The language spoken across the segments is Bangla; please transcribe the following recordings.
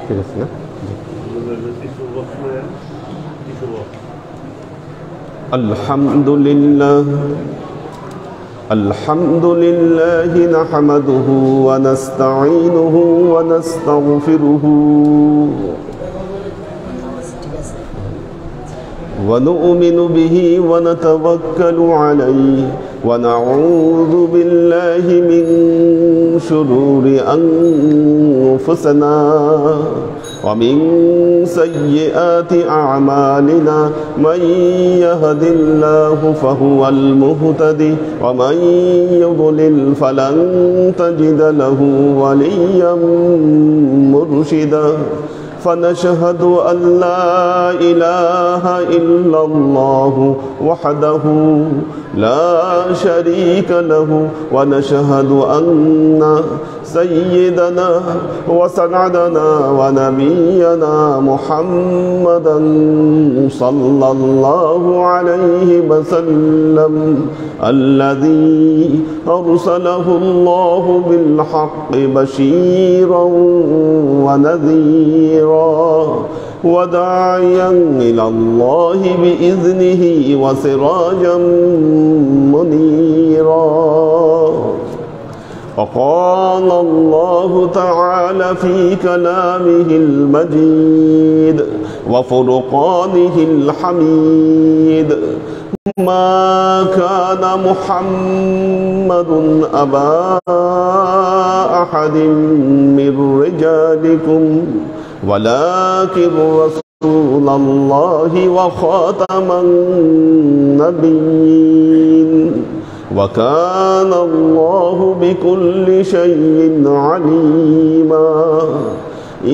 ঠিক আছে না? আলহামদুলিল্লাহ আলহামদুলিল্লাহি নাহমাদুহু ওয়া নাস্তাঈনুহু ওয়া নাস্তাগফিরুহু ونؤمن به ونتوكل عليه ونعوذ بالله من شرور أنفسنا ومن سيئات أعمالنا من يهد الله فهو المهتدي ومن يضلل فلن تجد له وليا مرشدا فنشهد أن لا إله إلا الله وحده لا شريك له ونشهد أن سيدنا وسندنا ونبينا محمدا صلى الله عليه وسلم الذي أرسله الله بالحق بشيرا ونذيرا وداعيا إلى الله بإذنه وسراجا منيرا وقال الله تعالى في كلامه المجيد وفرقانه الحميد ما كان محمد أبا أحد من رجالكم ولكن رسول الله وخاتم النبيين وكان الله بكل شيء عليما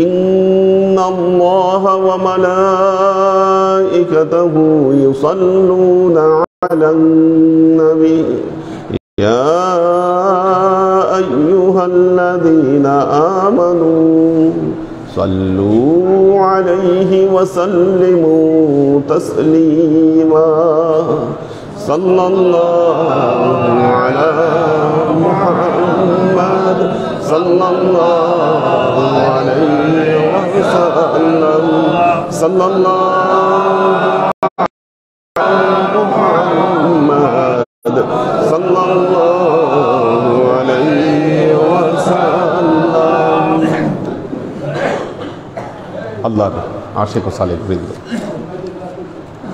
إن الله وملائكته يصلون على النبي يا أيها الذين آمنوا صلوا عليه وسلموا تسليما صلى الله على محمد صلى الله عليه وسلم صلى الله على محمد صلى الله عليه وسلم আল্লাহর আশিক ও সালেক বৃন্দ,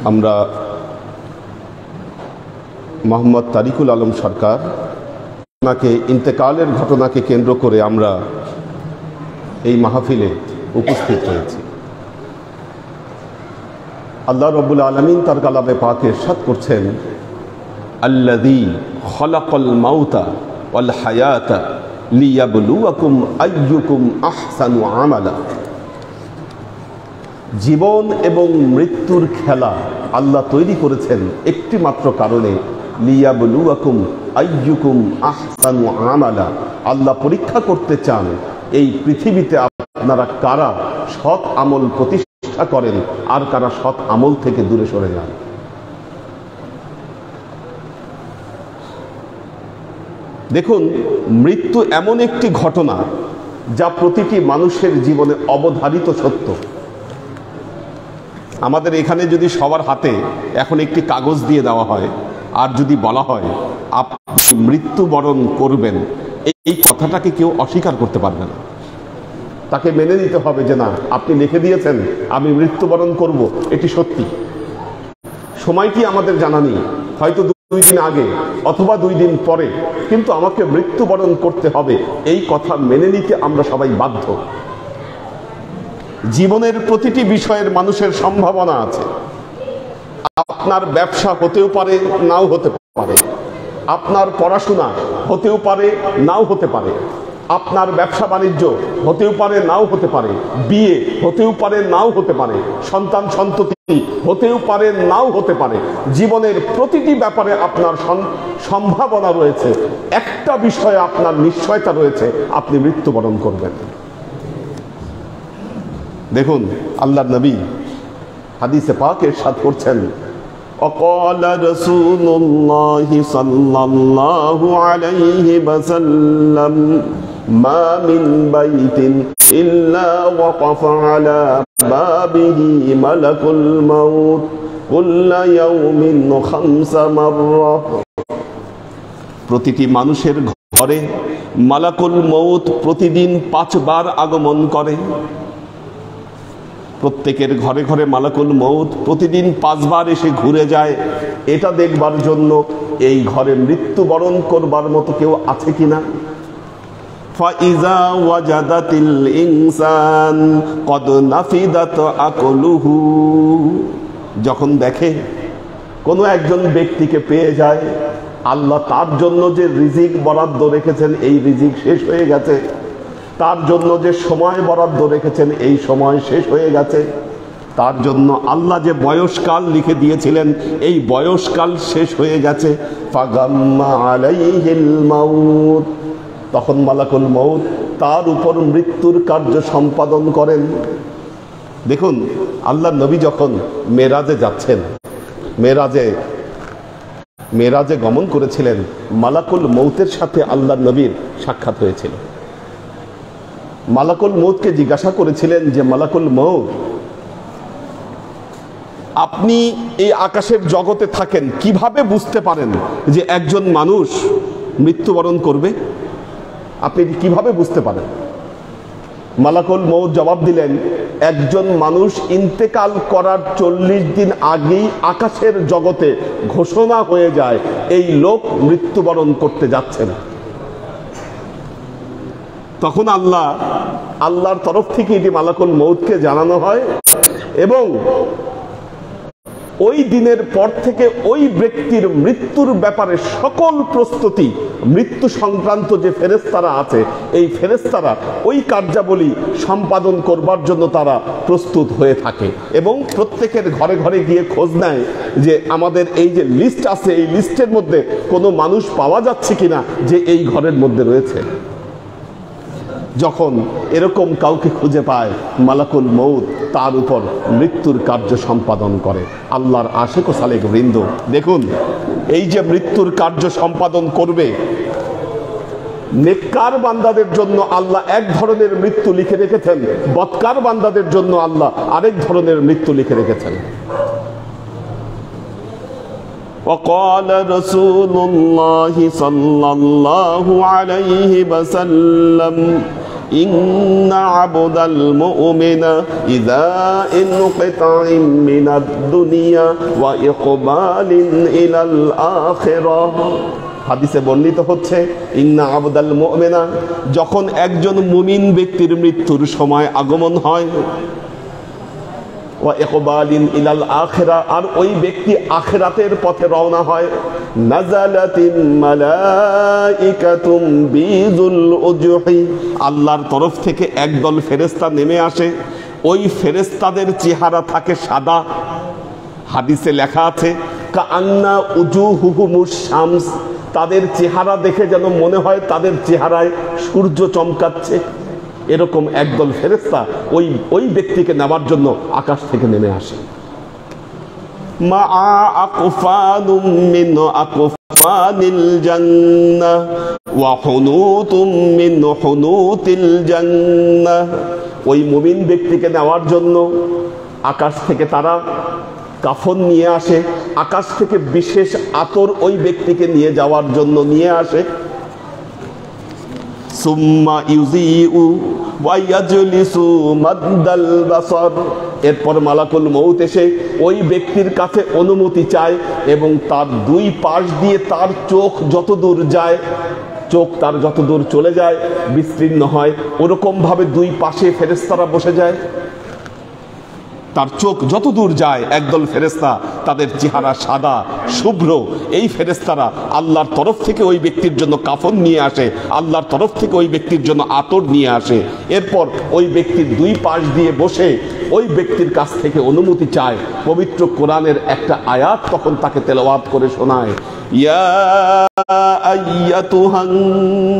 আমরা মোহাম্মদ তারিকুল আলম সরকার ওনাকে ইন্তেকালের ঘটনাকে কেন্দ্র করে আমরা এই মাহফিলে উপস্থিত হয়েছি। আল্লাহ রব্বুল আলামিন তার কালামে পাকে ইরশাদ করছেন, আল্লাযী খলাকাল মাউতা ওয়াল হায়াতা লিয়াবলুয়াকুম আইয়ুকুম আহসানু আমালা। জীবন এবং মৃত্যুর খেলা আল্লাহ তৈরি করেছেন একটি মাত্র কারণে, লিয়াবলুয়াকুম আইয়ুকুম আহসানু আমালা। আল্লাহ পরীক্ষা করতে চান এই পৃথিবীতে আপনারা কারা সৎ আমল প্রতিষ্ঠা করেন আর কারা সৎ আমল থেকে দূরে সরে যান। দেখুন, মৃত্যু এমন একটি ঘটনা যা প্রতিটি মানুষের জীবনে অবধারিত সত্য। আমাদের এখানে যদি সবার হাতে এখন একটি কাগজ দিয়ে দেওয়া হয় আর যদি বলা হয় আপনি মৃত্যুবরণ করবেন, এই কথাটাকে কেউ অস্বীকার করতে পারবে না। তাকে মেনে নিতে হবে যে না, আপনি লিখে দিয়েছেন আমি মৃত্যুবরণ করব, এটি সত্যি। সময়টি আমাদের জানা নেই, হয়তো 2 দিন আগে অথবা 2 দিন পরে, কিন্তু আমাকে মৃত্যুবরণ করতে হবে, এই কথা মেনে নিতে আমরা সবাই বাধ্য। জীবনের প্রতিটি বিষয়ের মানুষের সম্ভাবনা আছে। আপনার ব্যবসা হতেও পারে, নাও হতে পারে। আপনার পড়াশোনা হতেও পারে, নাও হতে পারে। আপনার ব্যবসা বাণিজ্য হতেও পারে, নাও হতে পারে। বিয়ে হতেও পারে, নাও হতে পারে। সন্তান সন্ততি হতেও পারে, নাও হতে পারে। জীবনের প্রতিটি ব্যাপারে আপনার সম্ভাবনা রয়েছে। একটা বিষয়ে আপনার নিশ্চয়তা রয়েছে, আপনি মৃত্যুবরণ করবেন। দেখুন, আল্লাহর নবী হাদিসে পাকে ইরশাদ করছেন, وقال رسول الله صلى الله عليه وسلم ما من بيت إلا وقف على بابه ملك الموت كل يوم 5 مرة প্রতিটি মানুষের ঘরে মালাকুল মউত প্রতিদিন 5 বার আগমন করে। প্রত্যেকের ঘরে ঘরে মালাকুল মউত প্রতিদিন 5 বার এসে ঘুরে যায়, এটা দেখবার জন্য এই ঘরে মৃত্যুবরণ করবার মতো কেউ আছে কিনা। ফাইজা ওয়াজাদাতিল ইনসান কদ নাফিদাত আকলুহু, যখন দেখে কোনো একজন ব্যক্তিকে পেয়ে যায়, আল্লাহ তার জন্য যে রিজিক বরাদ্দ রেখেছেন এই রিজিক শেষ হয়ে গেছে, তার জন্য যে সময় বরাদ্দ রেখেছেন এই সময় শেষ হয়ে গেছে, তার জন্য আল্লাহ যে বয়সকাল লিখে দিয়েছিলেন এই বয়সকাল শেষ হয়ে গেছে। ফাগাম্মা আলাইহিল মাউত, তখন মালাকুল মউত তার উপর মৃত্যুর কার্য সম্পাদন করেন। দেখুন, আল্লাহ নবী যখন মেরাজে যাচ্ছেন, মেরাজে গমন করেছিলেন, মালাকুল মউতের সাথে আল্লাহ নবীর সাক্ষাৎ হয়েছিল। মালাকুল মউতকে জিজ্ঞাসা করেছিলেন যে মালাকুল মউত, আপনি এই আকাশের জগতে থাকেন, কিভাবে বুঝতে পারেন যে একজন মানুষ মৃত্যুবরণ করবে? আপনি কিভাবে বুঝতে পারেন? মালাকুল মউত জবাব দিলেন, একজন মানুষ ইন্তেকাল করার 40 দিন আগেই আকাশের জগতে ঘোষণা হয়ে যায় এই লোক মৃত্যুবরণ করতে যাচ্ছেন। তখন আল্লাহর তরফ থেকে এটি মালাকুল মউতকে জানানো হয় এবং ওই দিনের পর থেকে ওই ব্যক্তির মৃত্যুর ব্যাপারে সকল প্রস্তুতি, মৃত্যু সংক্রান্ত যে ফেরেশতারা আছে এই ফেরেশতারা ওই কার্যাবলী সম্পাদন করবার জন্য তারা প্রস্তুত হয়ে থাকে এবং প্রত্যেকের ঘরে ঘরে গিয়ে খোঁজ নেয় যে আমাদের এই যে লিস্ট আছে এই লিস্টের মধ্যে কোনো মানুষ পাওয়া যাচ্ছে কিনা যে এই ঘরের মধ্যে রয়েছে। যখন এরকম কাউকে খুঁজে পায় মালাকুল মউত তার উপর মৃত্যুর কার্য সম্পাদন করে। আল্লাহর আশিক ও সালেক বৃন্দ, দেখুন এই যে মৃত্যুর কার্য সম্পাদন করবে, নেককার বান্দাদের জন্য আল্লাহ এক ধরনের মৃত্যু লিখে রেখেছেন, বদকার বান্দাদের জন্য আল্লাহ আরেক ধরনের মৃত্যু লিখে রেখেছেন। وقال رسول الله صلى الله عليه وسلم إن عبد المؤمن إذا انقطع من الدنيا وإقبال إلى الآخرة, হাদিসে বর্ণিত হচ্ছে ইন্না আবদাল মুমিনা, যখন একজন মুমিন ব্যক্তির মৃত্যুর সময় আগমন হয়, ওয়া ইকবালিন ইলাল আখিরা, আর ওই ব্যক্তি আখিরাতের পথে রওনা হয়, নাযালাতিন মালাইকাতুম বিযুল উজহি, আল্লাহর তরফ থেকে একদল ফেরেশতা নেমে আসে, ওই ফেরেশতাদের চেহারা থাকে সাদা। হাদিসে লেখা আছে কাআন্না উজুহুহুমুশ শামস, তাদের চেহারা দেখে যেন মনে হয় তাদের চেহারায় সূর্য চমকাচ্ছে। এরকম একদল ফেরেশতা ওই ব্যক্তিকে নেওয়ার জন্য আকাশ থেকে নেমে আসে। মা আকফানুম মিন আকফানিল জান্নাহ ওয়া হুনুতুম মিন হুনুতিল জান্নাহ, ওই মুমিন ব্যক্তিকে নেওয়ার জন্য আকাশ থেকে তারা কাফন নিয়ে আসে, আকাশ থেকে বিশেষ আতর ওই ব্যক্তিকে নিয়ে যাওয়ার জন্য নিয়ে আসে। সুম্মা ইউজিউ ওয়া ইয়াজলিসু মাদ্দাল বাসার, এরপর মালাকুল মউত এসে ওই ব্যক্তির কাছে অনুমতি চায় এবং তার দুই পাশ দিয়ে তার চোখ যতদূর যায়, চোখ তার যতদূর চলে যায় বিস্তীর্ণ হয়, ওরকম ভাবে দুই পাশে ফেরেশতারা বসে যায়। তার চোখ যত দূর যায় একদল ফেরেশতা, তাদের চেহারা সাদা শুভ্র, এই ফেরেশতারা আল্লাহর তরফ থেকে ওই ব্যক্তির জন্য কাফন নিয়ে আসে, আল্লাহর তরফ থেকে ওই ব্যক্তির জন্য আতর নিয়ে আসে। এরপর ওই ব্যক্তির দুই পাশ দিয়ে বসে ওই ব্যক্তির কাছ থেকে অনুমতি চায়, পবিত্র কোরআনের একটা আয়াত তখন তাকে তেলাওয়াত করে শোনায়, ইয়া আইয়াতুহান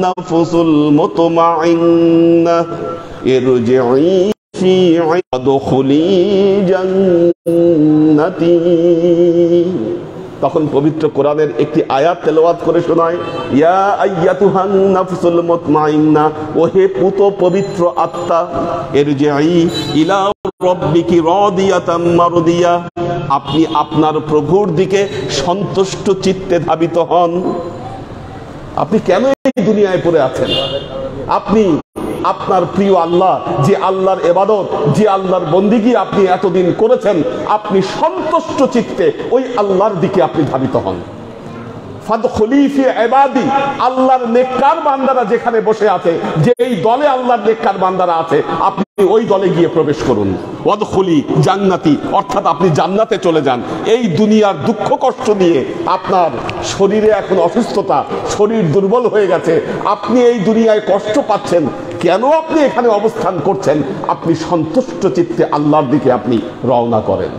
নাফসুল মুতমাইন্নাহ ইরজিই তখন পবিত্র কোরআনের একটি আয়াত তেলাওয়াত করে শোনায়, ইয়া আইয়াতুহান নাফসুল মুতমাইন্না, ওহে পুত পবিত্র আত্মা, ইরজিই ইলা রাব্বিকি রাদিয়াতাম মারদিয়া, আপনি আপনার প্রভুর দিকে সন্তুষ্ট চিত্তে ধাবিত হন। আপনি কেন এই দুনিয়ায় পড়ে আছেন? আপনি আপনার প্রিয় আল্লাহ, যে আল্লাহর ইবাদত, যে আল্লাহর বন্দিগি আপনি এতদিন করেছেন, আপনি সন্তুষ্ট চিত্তে ওই আল্লাহর দিকে আপনি ধাবিত হন। ফাদখুলি ফি ইবাদি, আল্লাহর নেককার বান্দারা যেখানে বসে আছে, যে এই দলে আল্লাহর নেককার বান্দারা আছে, আপনি ওই দলে গিয়ে প্রবেশ করুন। ওয়াদখুলি জান্নাতি, অর্থাৎ আপনি জান্নাতে চলে যান। এই দুনিয়ার দুঃখ কষ্ট নিয়ে আপনার শরীরে এখন অসুস্থতা, শরীর দুর্বল হয়ে গেছে, আপনি এই দুনিয়ায় কষ্ট পাচ্ছেন, কেন আপনি এখানে অবস্থান করছেন? আপনি সন্তুষ্ট চিত্তে আল্লাহর দিকে আপনি রওনা করেন।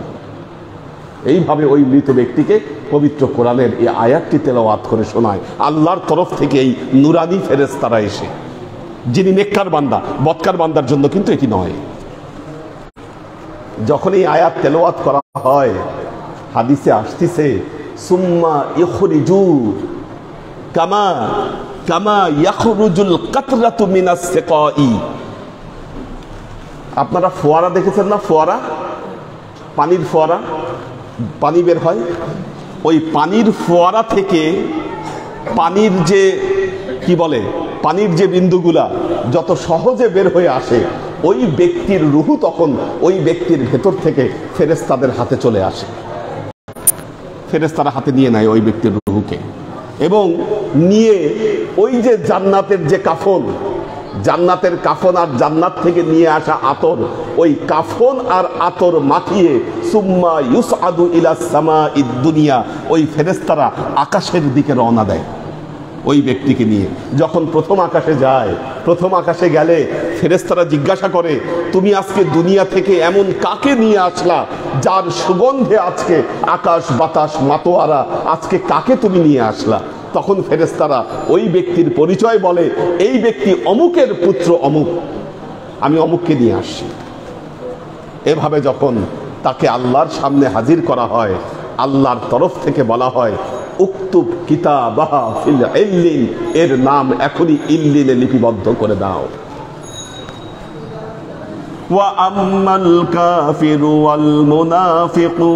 এইভাবে ওই মৃত ব্যক্তিকে পবিত্র কোরআনের এই আয়াতটি তেলাওয়াত করে শোনায় আল্লাহর তরফ থেকে এই নুরানি ফেরেশতারা এসে, যিনি নেককার বান্দা। বদকার বান্দার জন্য কিন্তু এটি নয়। যখন এই আয়াত তেলাওয়াত করা হয়, হাদিসে আসতেছে সুম্মা ইখরিজু কামা কামা ইয়াখরুজুল কাতরাতু মিনাস সিকাই। আপনারা ফোয়ারা দেখেছেন না? ফোয়ারা, পানির ফোয়ারা, পানি বের হয়, ওই পানির ফোয়ারা থেকে পানির যে কি বলে, পানির যে বিন্দুগুলা যত সহজে বের হয়ে আসে, ওই ব্যক্তির রুহু তখন ওই ব্যক্তির ভেতর থেকে ফেরেশতাদের হাতে চলে আসে। ফেরেশতারা হাতে নিয়ে নেয় ওই ব্যক্তির রুহুকে, এবং নিয়ে ওই যে জান্নাতের যে কাফন, জান্নাতের কাফন আর জান্নাত থেকে নিয়ে আসা আতর, ওই কাফন আর আতর মাখিয়ে সুম্মা ইউসআদু ইলা সামাঈদ দুনিয়া, ওই ফেরেশতারা আকাশের দিকে রওনা দেয় ওই ব্যক্তিকে নিয়ে। যখন প্রথম আকাশে যায়, প্রথম আকাশে গেলে ফেরেশতারা জিজ্ঞাসা করে, তুমি আজকে দুনিয়া থেকে এমন কাকে নিয়ে আসলা যার সুগন্ধে আজকে আকাশ বাতাস মাতোয়ারা, আজকে কাকে তুমি নিয়ে আসলা? তখন ফেরেশতারা ওই ব্যক্তির পরিচয় বলে, এই ব্যক্তি অমুকের পুত্র অমুক, আমি অমুককে নিয়ে আসছি। এভাবে যখন তাকে আল্লাহর সামনে হাজির করা হয়, আল্লাহর তরফ থেকে বলা হয়, উক্তুব কিতাবাহা ফিল ইল্লিন, এর নাম এখনই ইল্লিনে লিপিবদ্ধ করে দাও। ওয়া আম্মাল কাফিরু ওয়াল মুনাফিকু,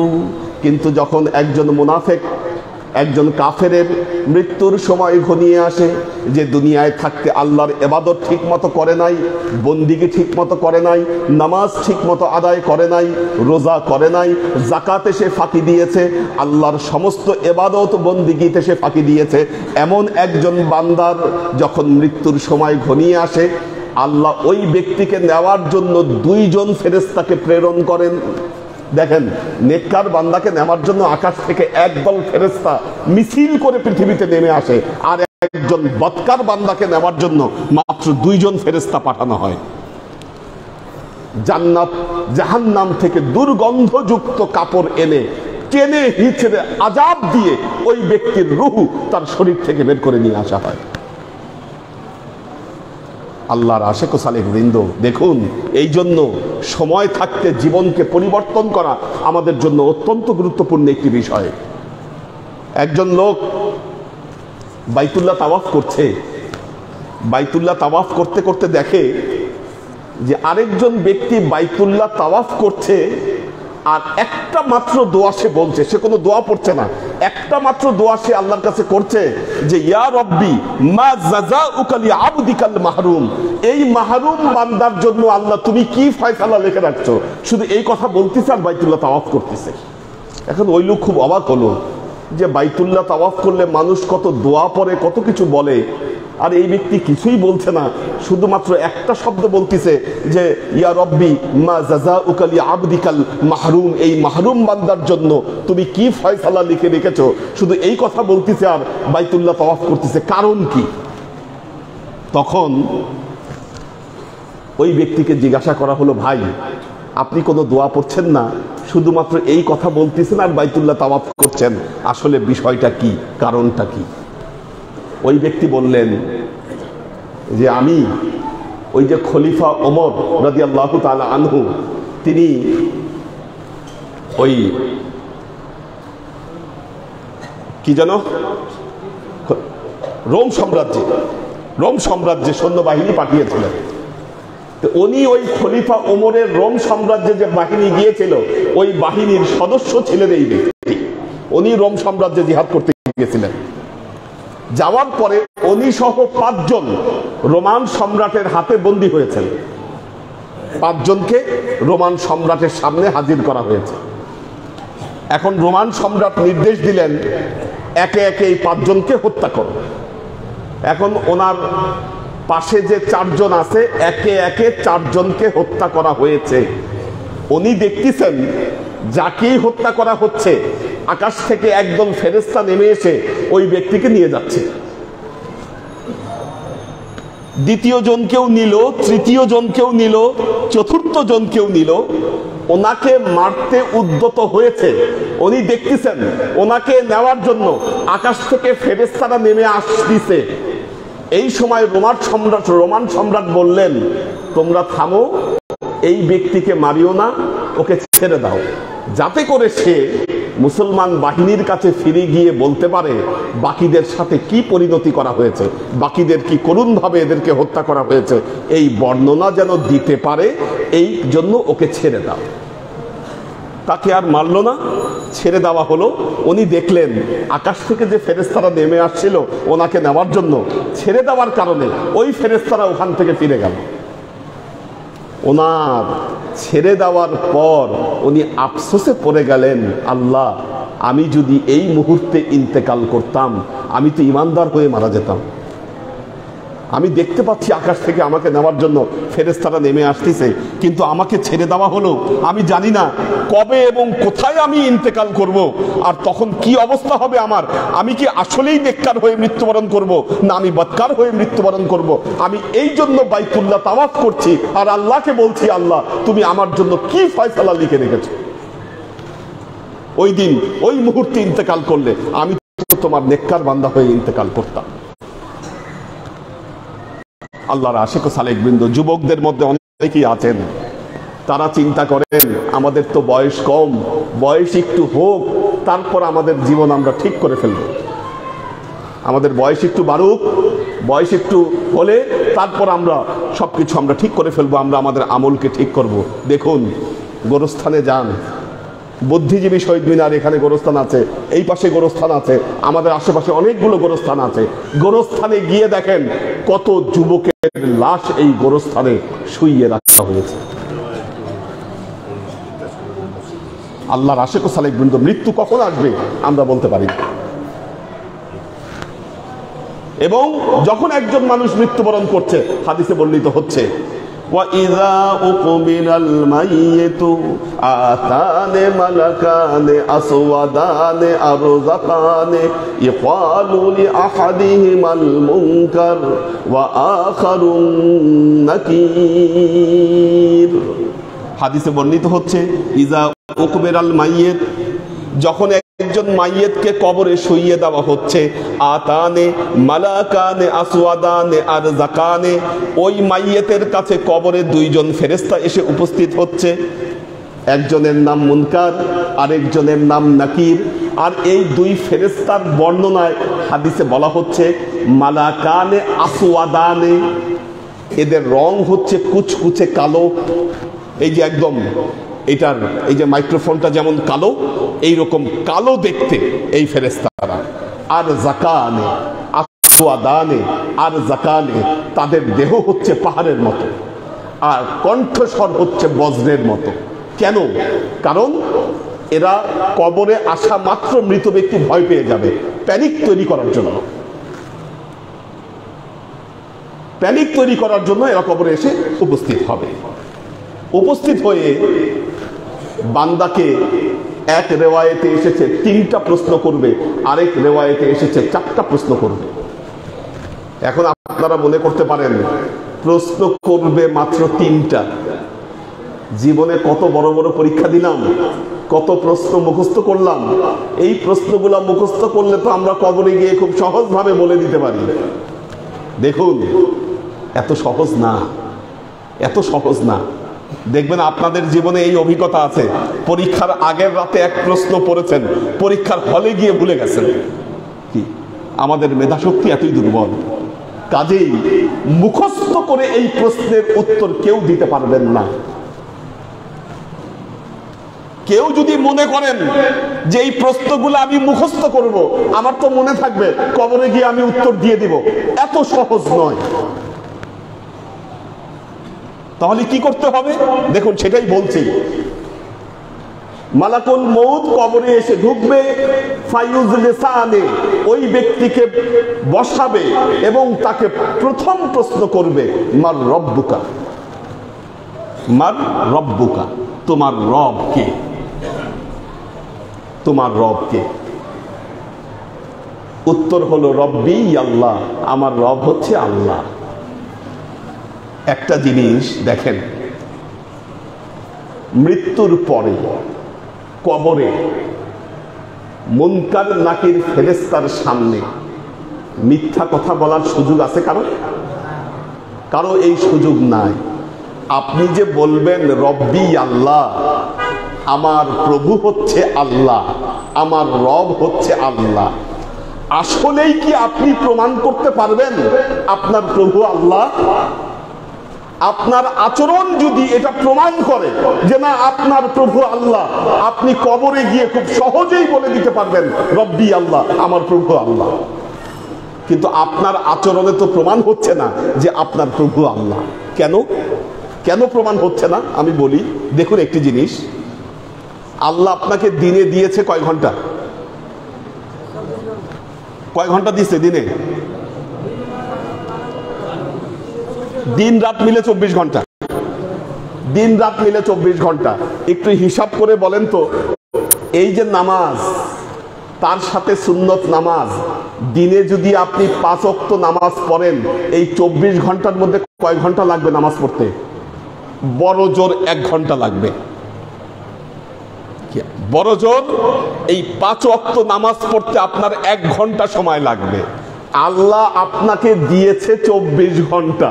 কিন্তু যখন একজন মুনাফিক, একজন কাফেরের মৃত্যুর সময় ঘনিয়ে আসে, যে দুনিয়ায় থাকতে আল্লাহর ইবাদত ঠিক মতো করে নাই, বন্দিগি ঠিক মতো করে নাই, নামাজ ঠিক মতো আদায় করে নাই, রোজা করে নাই, যাকাতে সে ফাঁকি দিয়েছে, আল্লাহর সমস্ত ইবাদত বন্দিগিতে সে ফাঁকি দিয়েছে, এমন একজন বান্দার যখন মৃত্যুর সময় ঘনিয়ে আসে, আল্লাহ ওই ব্যক্তিকে নেওয়ার জন্য দুইজন ফেরেশতাকে প্রেরণ করেন। দেখেন, নেককার বান্দাকে নেওয়ার জন্য আকাশ থেকে একদল ফেরেশতা মিছিল করে পৃথিবীতে নেমে আসে, আর একজন বদকার বান্দাকে নেওয়ার জন্য মাত্র দুইজন ফেরেশতা পাঠানো হয়। জান্নাত জাহান্নাম থেকে দুর্গন্ধযুক্ত কাপড় এনে টেনে হিচড়ে আযাব দিয়ে ওই ব্যক্তির রূহ তার শরীর থেকে বের করে নিয়ে আসা হয়। আল্লাহর আশিক ও সালেহ বৃন্দ, দেখুন, এই জন্য সময় থাকতে জীবনকে পরিবর্তন করা আমাদের জন্য অত্যন্ত গুরুত্বপূর্ণ একটি বিষয়। একজন লোক বাইতুল্লাহ তাওয়াফ করছে, বাইতুল্লাহ তাওয়াফ করতে করতে দেখে যে আরেকজন ব্যক্তি বাইতুল্লাহ তাওয়াফ করছে, আর একটা মাত্র দোয়া সে বলছে, সে কোনো দোয়া পড়ছে না, একটা মাত্র দোয়া সে আল্লাহর কাছে করছে যে ইয়া রব্বি মা জাযাউকা লি আবদিকাল মাহরুম, এই মাহরুম বান্দার জন্য আল্লাহ তুমি কি ফয়সালা লিখে রাখছো, শুধু এই কথা বলতেছে আর বাইতুল্লাহ তাওয়াফ করতেছে। এখন ওই লোক খুব অবাক হলো যে বাইতুল্লাহ তাওয়াফ করলে মানুষ কত দোয়া পড়ে, কত কিছু বলে, আর এই ব্যক্তি কিছুই বলছে না, শুধুমাত্র একটা শব্দ বলতেছে যে ইয়া রব্বি মা জাযাউকা লি আবদিকাল মাহরুম, এই মাহরুম বান্দার জন্য তুমি কি ফয়সালা লিখে রেখেছো, শুধু এই কথা বলতেছে আর বাইতুল্লাহ তাওয়াফ করতেছে, কারণ কি? তখন ওই ব্যক্তিকে জিজ্ঞাসা করা হলো, ভাই আপনি কোনো দোয়া পড়ছেন না, শুধুমাত্র এই কথা বলতেছেন আর বাইতুল্লাহ তাওয়াফ করছেন, আসলে বিষয়টা কি, কারণটা কি? ওই ব্যক্তি বললেন যে আমি ওই যে খলিফা ওমর রাদিয়াল্লাহু তাআলা আনহু, তিনি ওই কি যেন রোম সাম্রাজ্যে সৈন্যবাহিনী পাঠিয়েছিলেন। তো উনি ওই খলিফা ওমরের রোম সাম্রাজ্যে যে বাহিনী গিয়েছিল, ওই বাহিনীর সদস্য ছিলেন এই ব্যক্তি। উনি রোম সাম্রাজ্যে জিহাদ করতে গিয়েছিলেন। যাওয়ার পরে উনি সহ 5 জন রোমান সম্রাটের হাতে বন্দী হয়েছেন। 5 জনকে রোমান সম্রাটের সামনে হাজির করা হয়েছে। এখন রোমান সম্রাট নির্দেশ দিলেন একে একে এই 5 জনকে হত্যা করো। এখন ওনার পাশে যে 4 জন আছে, একে একে 4 জনকে হত্যা করা হয়েছে। উনি দেখতেছেন যাকেই হত্যা করা হচ্ছে, আকাশ থেকে একদম ফেরেশতা নেমে এসে ওই ব্যক্তিকে নিয়ে যাচ্ছে। দ্বিতীয় জনকেও নিল, তৃতীয় জনকেও নিল, চতুর্থ জনকেও নিল। ওনাকে মারতে উদ্যত হয়েছে। উনি দেখতেছেন ওনাকে নেওয়ার জন্য আকাশ থেকে ফেরেশতারা নেমে আসছে। এই সময় রোমান সম্রাট বললেন, তোমরা থামো, এই ব্যক্তিকে মারিও না, ওকে ছেড়ে দাও, যাতে করে সে মুসলমান বাহিনীর কাছে ফিরে গিয়ে বলতে পারে বাকিদের সাথে কি পরিণতি করা হয়েছে, বাকিদের কি করুণভাবে এদেরকে হত্যা করা হয়েছে, এই বর্ণনা যেন দিতে পারে। এই জন্য ওকে ছেড়ে দাও। তাকে আর মারল না, ছেড়ে দেওয়া হলো। উনি দেখলেন আকাশ থেকে যে ফেরেশতারা নেমে আসছিল ওনাকে নেওয়ার জন্য, ছেড়ে দেওয়ার কারণে ওই ফেরেশতারা ওখান থেকে ফিরে গেল। ওনার ছেড়ে দেওয়ার পর উনি আফসোসে পড়ে গেলেন, আল্লাহ, আমি যদি এই মুহূর্তে ইন্তেকাল করতাম, আমি তো ইমানদার হয়ে মারা যেতাম। আমি দেখতে পাচ্ছি আকাশ থেকে আমাকে নেওয়ার জন্য ফেরেশতারা নেমে আসতেছে, কিন্তু আমাকে ছেড়ে দেওয়া হলো। আমি জানি না কবে এবং কোথায় আমি ইন্তেকাল করব, আর তখন কি অবস্থা হবে আমার। আমি কি আসলেই নেককার হয়ে মৃত্যুবরণ করব, না আমি বদকার হয়ে মৃত্যুবরণ করব। আমি এই জন্য বাইতুল্লাহ তাওয়াফ করছি আর আল্লাহকে বলছি, আল্লাহ, তুমি আমার জন্য কি ফয়সালা লিখে রেখেছো। ওই দিন ওই মুহূর্তে ইন্তেকাল করলে আমি তোমার নেককার বান্দা হয়ে ইন্তেকাল করতাম। আল্লাহর আশিক ও সালেক বৃন্দ, যুবকদের মধ্যে অনেকেই আছেন, তারা চিন্তা করেন আমাদের তো বয়স কম, বয়স একটু হোক, তারপর আমাদের জীবন আমরা ঠিক করে ফেলব। আমাদের বয়স একটু বাড়ুক, বয়স একটু হলে তারপর আমরা সবকিছু আমরা ঠিক করে ফেলবো, আমরা আমাদের আমলকে ঠিক করব। দেখুন, গোরস্থানে যান, বুদ্ধিজীবী শহীদ মিনার, এখানে গোরস্থান আছে, এই পাশে গোরস্থান আছে, আমাদের আশেপাশে অনেকগুলো গোরস্থান আছে। গোরস্থানে গিয়ে দেখেন কত যুবকের লাশ এই গোরস্থানে শুইয়ে রাখা হয়েছে। আল্লাহর আশিক ও সালেক বৃন্দ, মৃত্যু কখন আসবে আমরা বলতে পারি। এবং যখন একজন মানুষ মৃত্যুবরণ করছে, হাদিসে বর্ণিত হচ্ছে, وَإِذَا أُقْبِلَ الْمَيِّتُ آتَانِ مَلَكَانِ أَسْوَدَانِ أَرْزَقَانِ يُقَالُ لِأَحَدِهِمَا الْمُنكَرُ وَآخَرُ النَّكِيرُ। হাদিসে বর্ণিত হচ্ছে, ইজা উকবিরাল মাইয়িত, যখন একজন মাইয়িতকে কবরে শুইয়ে দেওয়া হচ্ছে, আতানে মালাকানে আসওয়াদানে আরজাকানে, ওই মাইয়িতের কাছে কবরে 2 জন ফেরেশতা এসে উপস্থিত হচ্ছে। একজনের নাম মুনকার, আরেকজনের নাম নাকির। আর এই 2 ফেরেশতার বর্ণনায় হাদিসে বলা হচ্ছে মালাকানে আসওয়াদানে, এদের রং হচ্ছে কুচকুচে কালো। এই যে একদম এটার এই যে মাইক্রোফোনটা যেমন কালো, এইরকম কালো দেখতে এই ফেরেশতারা। আর জাকানে আসওয়াদানে আর জাকানে, তাদের দেহ হচ্ছে পাহাড়ের মতো, আর কণ্ঠস্বর হচ্ছে বজ্রের মতো। কেন? কারণ এরা কবরে আসা মাত্র মৃত ব্যক্তি ভয় পেয়ে যাবে, প্যানিক তৈরি করার জন্য। প্যানিক তৈরি করার জন্য এরা কবরে এসে উপস্থিত হবে। উপস্থিত হয়ে বান্দাকে, এক রেওয়ায়েতে এসেছে 3টা প্রশ্ন করবে, আরেক রেওয়ায়েতে এসেছে 4টা প্রশ্ন করবে। এখন আপনারা মনে করতে পারেন প্রশ্ন করবে মাত্র 3টা, জীবনে কত বড় বড় পরীক্ষা দিলাম, কত প্রশ্ন মুখস্থ করলাম। এই প্রশ্নগুলো মুখস্থ করলে তো আমরা কবরে গিয়ে খুব সহজভাবে বলে দিতে পারি। দেখুন, এত সহজ না। এত সহজ না। দেখবেন আপনাদের জীবনে এই অভিজ্ঞতা আছে, পরীক্ষার আগের রাতে এক প্রশ্ন পড়েছেন, পরীক্ষার হলে গিয়ে ভুলে গেছেন। কি আমাদের মেধাশক্তি এতই দুর্বল, কাজেই মুখস্থ করে এই প্রশ্নের উত্তর কেউ দিতে পারবেন না। কেউ যদি মনে করেন যে এই প্রশ্নগুলো আমি মুখস্থ করব, আমার তো মনে থাকবে, কবরে গিয়ে আমি উত্তর দিয়ে দিব, এত সহজ নয়। তাহলে কি করতে হবে দেখুন, সেটাই বলছি। মালাকুল মউত কবরে এসে ঢুকবে, ফায়ুজলিসানে ওই ব্যক্তিকে বসাবে এবং তাকে প্রথম প্রশ্ন করবে, মার রব্বুকা, মার রব্বুকা, তোমার রব কে? তোমার রব কে? উত্তর হলো রব্বি আল্লাহ, আমার রব হচ্ছে আল্লাহ। একটা জিনিস দেখেন, মৃত্যুর পরে কবরে মুনকার নাকির ফেরেশতার সামনে মিথ্যা কথা বলার সুযোগ আছে কারো? কারো এই সুযোগ নাই। আপনি যে বলবেন রব্বি আল্লাহ, আমার প্রভু হচ্ছে আল্লাহ, আমার রব হচ্ছে আল্লাহ, আসলেই কি আপনি প্রমাণ করতে পারবেন আপনার প্রভু আল্লাহ? আপনার আচরণ যদি এটা প্রমাণ করে যে না আপনার প্রভু আল্লাহ, আপনি কবরে গিয়ে খুব সহজেই বলে দিতে পারবেন রব্বি আল্লাহ, আমার প্রভু আল্লাহ। কিন্তু আপনার আচরণে তো প্রমাণ হচ্ছে না যে আপনার প্রভু আল্লাহ। কেন? কেন প্রমাণ হচ্ছে না আমি বলি। দেখুন একটি জিনিস, আল্লাহ আপনাকে দিনে দিয়েছে কয় ঘন্টা? কয় ঘন্টা দিচ্ছে দিনে? দিন রাত মিলে 24 ঘন্টা। দিন রাত মিলে 24 ঘন্টা। একটু হিসাব করে বলেন তো, এই যে নামাজ, তার সাথে সুন্নত নামাজ, দিনে যদি আপনি 5 ওয়াক্ত নামাজ পড়েন, এই 24 ঘন্টার মধ্যে কয় ঘন্টা লাগবে নামাজ পড়তে? বড় জোর 1 ঘন্টা লাগবে। বড় জোর এই 5 ওয়াক্ত নামাজ পড়তে আপনার 1 ঘন্টা সময় লাগবে। আল্লাহ আপনাকে দিয়েছে 24 ঘন্টা,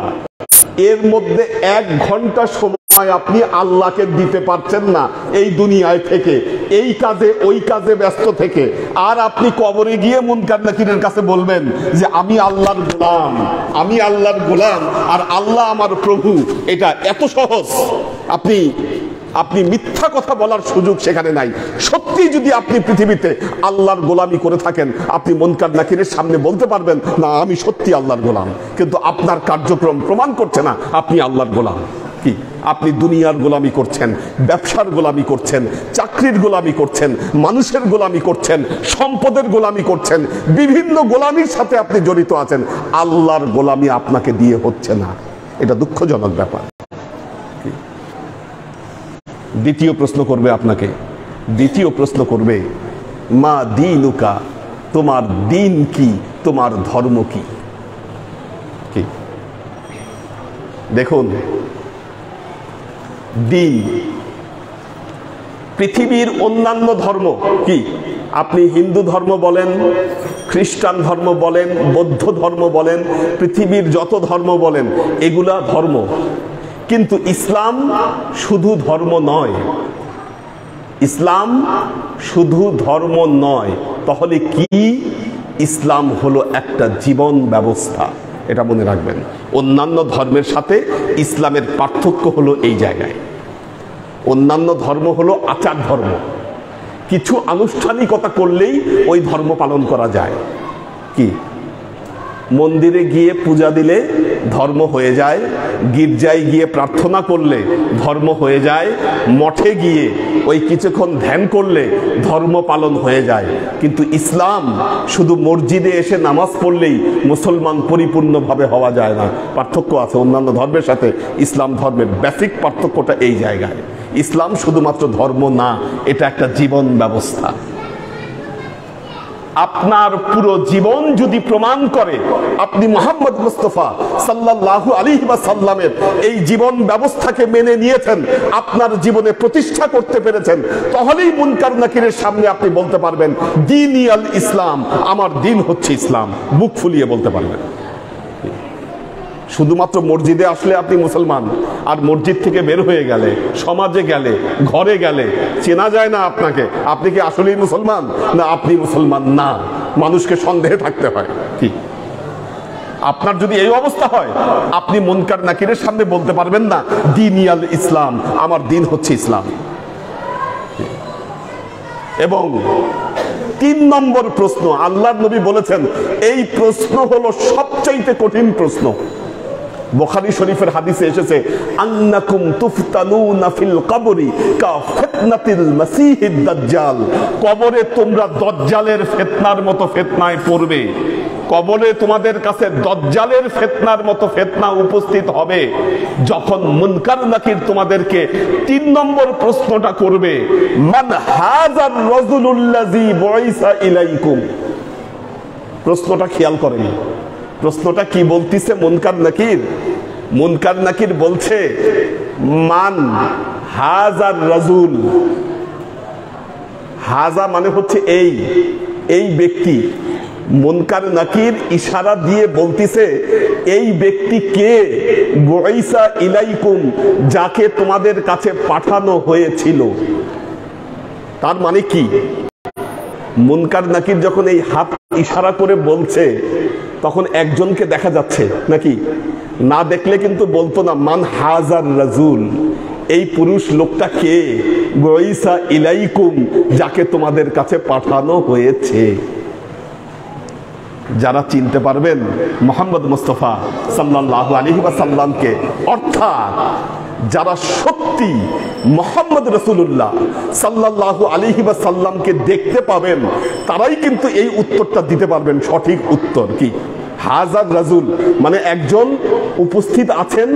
এর মধ্যে 1 ঘন্টা সময় আপনি আল্লাহকে দিতে পারছেন না এই দুনিয়ায় থেকে, এই কাজে ওই কাজে ব্যস্ত থেকে। আর আপনি কবরে গিয়ে মুনকার নাকিরের কাছে বলবেন যে আমি আল্লাহর গোলাম, আমি আল্লাহর গোলাম আর আল্লাহ আমার প্রভু। এটা এত সহজ। আপনি মিথ্যা কথা বলার সুযোগ সেখানে নাই। সত্যি যদি আপনি পৃথিবীতে আল্লাহর গোলামি করে থাকেন, আপনি মুনকার নাকিরের সামনে বলতে পারবেন না আমি সত্যি আল্লাহর গোলাম। কিন্তু আপনার কার্যক্রম প্রমাণ করছে না আপনি আল্লাহর গোলাম। কি আপনি দুনিয়ার গোলামি করছেন, ব্যবসার গোলামি করছেন, চাকরির গোলামি করছেন, মানুষের গোলামি করছেন, সম্পদের গোলামি করছেন, বিভিন্ন গোলামির সাথে আপনি জড়িত আছেন। আল্লাহর গোলামি আপনাকে দিয়ে হচ্ছে না। এটা দুঃখজনক ব্যাপার। দ্বিতীয় প্রশ্ন করবে আপনাকে, দ্বিতীয় প্রশ্ন করবে মা দীনুকা, তোমার দিন কি, তোমার ধর্ম কি? দেখুন, দিন পৃথিবীর অন্যান্য ধর্ম কি, আপনি হিন্দু ধর্ম বলেন, খ্রিস্টান ধর্ম বলেন, বৌদ্ধ ধর্ম বলেন, পৃথিবীর যত ধর্ম বলেন, এগুলা ধর্ম। কিন্তু ইসলাম শুধু ধর্ম নয়। ইসলাম শুধু ধর্ম নয়। তাহলে কি? ইসলাম হলো একটা জীবন ব্যবস্থা। এটা মনে রাখবেন। অন্যান্য ধর্মের সাথে ইসলামের পার্থক্য হলো এই জায়গায়। অন্যান্য ধর্ম হলো আচার ধর্ম, কিছু আনুষ্ঠানিকতা করলেই ওই ধর্ম পালন করা যায়। কি মন্দিরে গিয়ে পূজা দিলে ধর্ম হয়ে যায়, গির্জায় গিয়ে প্রার্থনা করলে ধর্ম হয়ে যায়, মঠে গিয়ে ওই কিছুক্ষণ ধ্যান করলে ধর্ম পালন হয়ে যায়। কিন্তু ইসলাম শুধু মসজিদে এসে নামাজ পড়লেই মুসলমান পরিপূর্ণভাবে হওয়া যায় না। পার্থক্য আছে অন্যান্য ধর্মের সাথে। ইসলাম ধর্মের বেসিক পার্থক্যটা এই জায়গায়। ইসলাম শুধুমাত্র ধর্ম না, এটা একটা জীবন ব্যবস্থা। আপনার পুরো জীবন যদি প্রমাণ করে আপনি মুহাম্মদ মুস্তাফা সাল্লাল্লাহু আলাইহি ওয়াসাল্লামের এই জীবন ব্যবস্থাকে মেনে নিয়েছেন, আপনার জীবনে প্রতিষ্ঠা করতে পেরেছেন, তাহলেই মুনকার নাকিরের সামনে আপনি বলতে পারবেন দীনি আল ইসলাম, আমার দিন হচ্ছে ইসলাম। বুক ফুলিয়ে বলতে পারবেন। শুধুমাত্র মসজিদে আসলে আপনি মুসলমান, আর মসজিদ থেকে বের হয়ে গেলে, সমাজে গেলে, ঘরে গেলে চেনা যায় না আপনাকে, আপনি কি আসলেই মুসলমান না আপনি মুসলমান না, মানুষকে সন্দেহে থাকতে হয়। কি আপনার যদি এই অবস্থা হয়, আপনি মুনকার নাকিরের সামনে বলতে পারবেন না দিনিয়াল ইসলাম, আমার দিন হচ্ছে ইসলাম। এবং 3 নম্বর প্রশ্ন, আল্লাহর নবী বলেছেন এই প্রশ্ন হলো সবচাইতে কঠিন প্রশ্ন। বুখারী শরীফের হাদিসে এসেছে, আন্নাকুম তুফতানুনা ফিল কবরি কা ফিতনাতিল মাসিহিদ দাজ্জাল, কবরে তোমরা দজ্জালের ফিতনার মতো ফিতনায় পড়বে। কবরে তোমাদের কাছে দজ্জালের ফিতনার মতো ফিতনা উপস্থিত হবে যখন মুনকার নাকির তোমাদেরকে 3 নম্বর প্রশ্নটা করবে, মান হাযার রাজুলুল্লাযী বুইসা ইলাইকুম। প্রশ্নটা খেয়াল করেন, প্রশ্নটা কি বলতিছে মুনকার নাকির? মুনকার নাকির বলছে মান হাযার রাজুল। হাজা মানে হচ্ছে এই ব্যক্তি। মুনকার নাকির ইশারা দিয়ে বলতিছে এই ব্যক্তি কে? বুইসা ইলাইকুম, যাকে তোমাদের কাছে পাঠানো হয়েছিল। তার মানে কি? মুনকার নাকির যখন এই হাত ইশারা করে বলছে তখন একজনকে দেখা যাচ্ছে নাকি? না দেখলে কিন্তু বলতো না মান হাজার রাজুল, এই পুরুষ লোকটা কে? বুইসা ইলাইকুম, যাকে তোমাদের কাছে পাঠানো হয়েছে। যারা চিনতে পারবেন মুহাম্মদ মুস্তাফা সাল্লাল্লাহু আলাইহি ওয়াসাল্লামকে, অর্থাৎ যারা সত্যি মুহাম্মদ রাসূলুল্লাহ সাল্লাল্লাহু আলাইহি ওয়াসাল্লামকে দেখতে পাবেন, তারাই কিন্তু এই উত্তরটা দিতে পারবেন। সঠিক উত্তর কি? হাজার রাজুল মানে একজন উপস্থিত আছেন,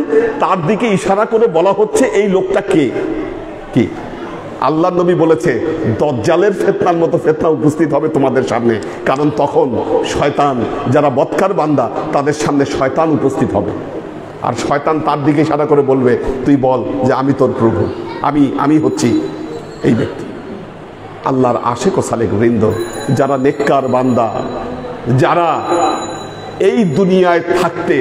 তার দিকে ইশারা করে বলা হচ্ছে এই লোকটা কে? কি আল্লাহ নবী বলেছে দজ্জালের ফিতনার মতো ফিতনা উপস্থিত হবে তোমাদের সামনে, কারণ তখন শয়তান, যারা বদকার বান্দা, তাদের সামনে শয়তান উপস্থিত হবে। আর শয়তান তার দিকে ইশারা করে বলবে, তুই বল যে আমি তোর প্রভু, আমি হচ্ছি এই ব্যক্তি। আল্লাহর আশিক ও সালেক বৃন্দ, যারা নেককার বান্দা, যারা এই দুনিয়ায় থাকতে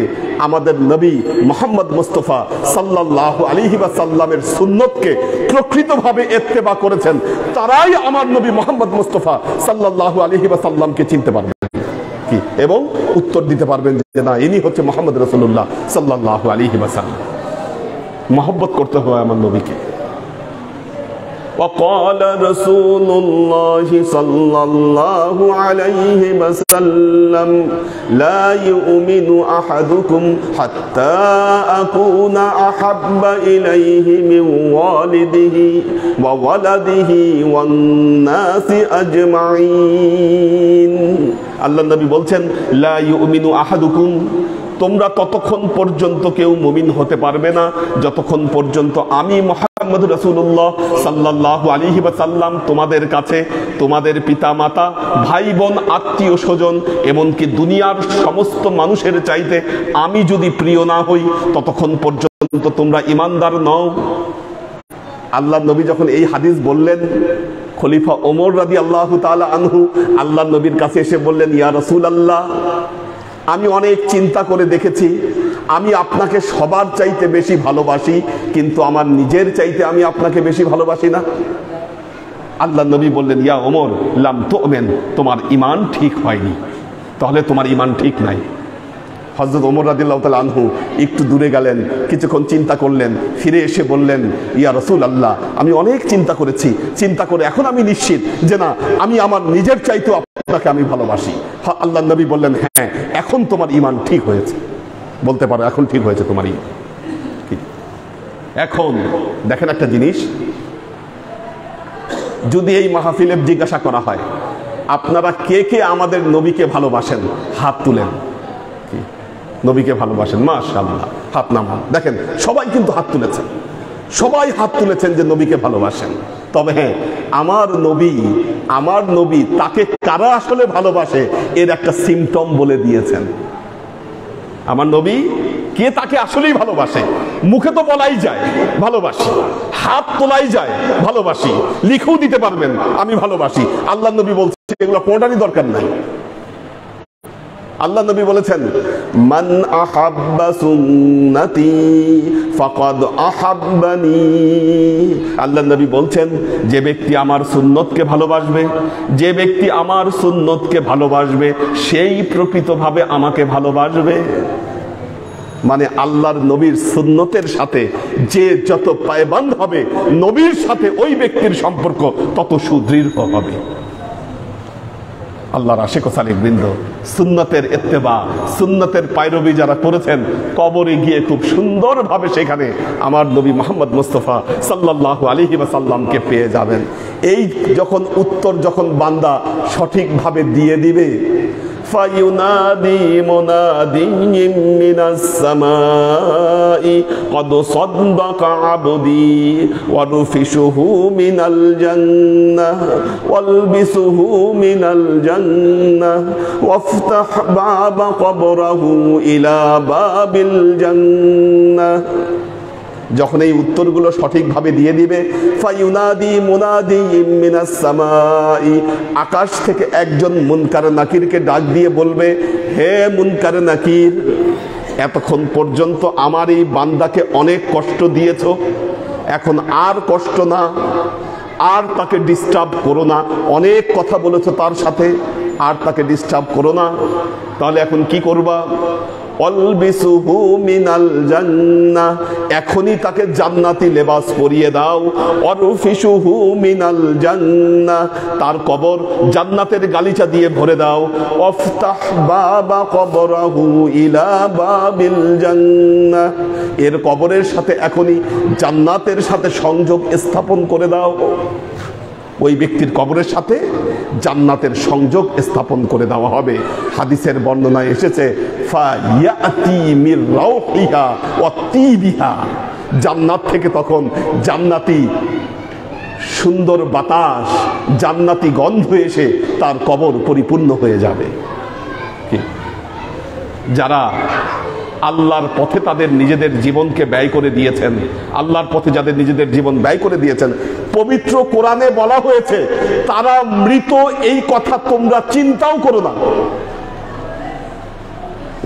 আমাদের নবী মুহাম্মদ মুস্তাফা সাল্লাল্লাহু আলাইহি ওয়াসাল্লামের সুন্নতকে প্রকৃতভাবে ইত্তেবা করেছেন, তারাই আমার নবী মুহাম্মদ মুস্তাফা সাল্লাল্লাহু আলাইহি ওয়াসাল্লামকে চিনতে পারবেন কি, এবং উত্তর দিতে পারবেন যে না, ইনি হচ্ছে মুহাম্মদ রাসূলুল্লাহ সাল্লাল্লাহু আলাইহি ওয়াসাল্লাম। মহব্বত করতে হয় আমার নবীকে। وقال رسول الله صلى الله عليه وسلم لا يؤمن أحدكم حتى أكون أحب إليه من والده وولده والناس أجمعين। আল্লাহ নবী বলছেন লা ইউমিনু আহাদুকুম, তোমরা ততক্ষণ পর্যন্ত কেউ মুমিন হতে পারবে না যতক্ষণ পর্যন্ত আমি মুহাম্মদ রাসূলুল্লাহ সাল্লাল্লাহু আলাইহি ওয়াসাল্লাম তোমাদের কাছে তোমাদের পিতা মাতা, ভাই বোন, আত্মীয় স্বজন, এমনকি দুনিয়ার সমস্ত মানুষের চাইতে আমি যদি প্রিয় না হই, ততক্ষণ পর্যন্ত তোমরা ঈমানদার নও। আল্লাহ নবী যখন এই হাদিস বললেন, খলিফা ওমর রাদিয়াল্লাহু তাআলা আনহু আল্লাহ নবীর কাছে এসে বললেন, ইয়া রাসূলুল্লাহ, আমি অনেক চিন্তা করে দেখেছি, আমি আপনাকে সবার চাইতে বেশি ভালোবাসি, কিন্তু আমার নিজের চাইতে আমি আপনাকে বেশি ভালোবাসি না। আল্লাহ নবী বললেন, ইয়া ওমর লাম তুমিন, তোমার ঈমান ঠিক হয়নি, তাহলে তোমার ঈমান ঠিক নাই। হযরত ওমর রাদিয়াল্লাহু তাআলা আনহু একটু দূরে গেলেন, কিছুক্ষণ চিন্তা করলেন, ফিরে এসে বললেন, ইয়া রাসূলুল্লাহ, আমি অনেক চিন্তা করেছি, চিন্তা করে এখন আমি নিশ্চিত যে না, আমি আমার নিজের চাইতেও আপনাকে আমি ভালোবাসি। আল্লাহ নবী বললেন, হ্যাঁ, এখন তোমার ঈমান ঠিক হয়েছে। বলতে পারো এখন ঠিক হয়েছে তোমার ঈমান। এখন দেখেন একটা জিনিস, যদি এই মাহফিলে জিজ্ঞাসা করা হয় আপনারা কে কে আমাদের নবীকে ভালোবাসেন, হাত তুলেন। নবীকে ভালোবাসেন? মাশাআল্লাহ, হাত নামান। দেখেন সবাই কিন্তু হাত তুলেছেন, সবাই হাত তুলেছেন যে নবীকে ভালোবাসেন। তবে হ্যাঁ, আমার নবী তাকে কারা আসলে ভালোবাসে এর একটা সিমটম বলে দিয়েছেন। আমার নবী কে তাকে আসলেই ভালোবাসে, মুখে তো বলাই যায় ভালোবাসি, হাত তোলাই যায় ভালোবাসি, লিখেও দিতে পারবেন আমি ভালোবাসি। আল্লাহ নবী বলছে এগুলো কোনটারই দরকার নাই। আল্লাহ নবী বলেছেন, মান আহাব্বা সুন্নতি ফাকাদ আহাব্বানি। আল্লাহ নবী বলছেন, যে ব্যক্তি আমার সুন্নতকে ভালোবাসবে, যে ব্যক্তি আমার সুন্নতকে ভালোবাসবে, সেই প্রকৃতভাবে আমাকে ভালোবাসবে। মানে আল্লাহর নবীর সুন্নতের সাথে যে যত পায়বান্দ হবে, নবীর সাথে ওই ব্যক্তির সম্পর্ক তত সুদৃঢ় হবে। আল্লাহর আশিক ও সালিক বৃন্দ, সুন্নতের ইত্তেবা, সুন্নতের পায়রবি যারা করেছেন, কবরে গিয়ে খুব সুন্দরভাবে সেখানে আমার নবী মুহাম্মদ মুস্তাফা সাল্লাল্লাহু আলাইহি ওয়াসাল্লামকে পেয়ে যাবেন। এই যখন উত্তর যখন বান্দা সঠিকভাবে দিয়ে দিবে, ফায়ুনাদি মুনাদিয়্যিম মিনাস সামাই ক্বাদ সাদ্দাকা আবদি ওয়ারফিশুহু মিনাল জান্নাহ ওয়ালবিসুহু মিনাল জান্নাহ ওয়াফতাহ বাবা কবরাহু ইলা বাবিল জান্নাহ। যখন এই উত্তরগুলো সঠিকভাবে দিয়ে দিবে, ফায়ুনাদি মুনাদিয়্যিম মিনাস সামাই, আকাশ থেকে একজন মুনকার নাকিরকে ডাক দিয়ে বলবে, হে মুনকার নাকির, এতক্ষণ পর্যন্ত আমার এই বান্দাকে অনেক কষ্ট দিয়েছো, এখন আর কষ্ট না, আর তাকে ডিস্টার্ব করো না। অনেক কথা বলেছো তার সাথে, আর তাকে ডিস্টার্ব করো না। তাহলে এখন কি করবা? অলবিসুহু মিনাল জান্নাহ, এখনই তাকে জান্নাতি লেবাস পরিয়ে দাও। অরফিশুহু মিনাল জান্নাহ, তার কবর জান্নাতের গালিচা দিয়ে ভরে দাও। অফতাহ বাবা কবরাহু ইলা বাবিল জান্নাহ, এর কবরের সাথে এখনই জান্নাতের সাথে সংযোগ স্থাপন করে দাও। ওই ব্যক্তির কবরের সাথে জান্নাতের সংযোগ স্থাপন করে দেওয়া হবে। হাদিসের বর্ণনায় এসেছে, ফায়াতি মির রাউহিহা ওয়া তিবিহা, জান্নাত থেকে তখন জান্নাতি সুন্দর বাতাস, জান্নাতি গন্ধ এসে তার কবর পরিপূর্ণ হয়ে যাবে। যারা আল্লাহর পথে তাদের নিজেদের জীবনকে ব্যয় করে দিয়েছেন, আল্লাহর পথে যাদের নিজেদের জীবন ব্যয় করে দিয়েছেন, পবিত্র কোরআনে বলা হয়েছে তারা মৃত, এই কথা তোমরা চিন্তাও করো না।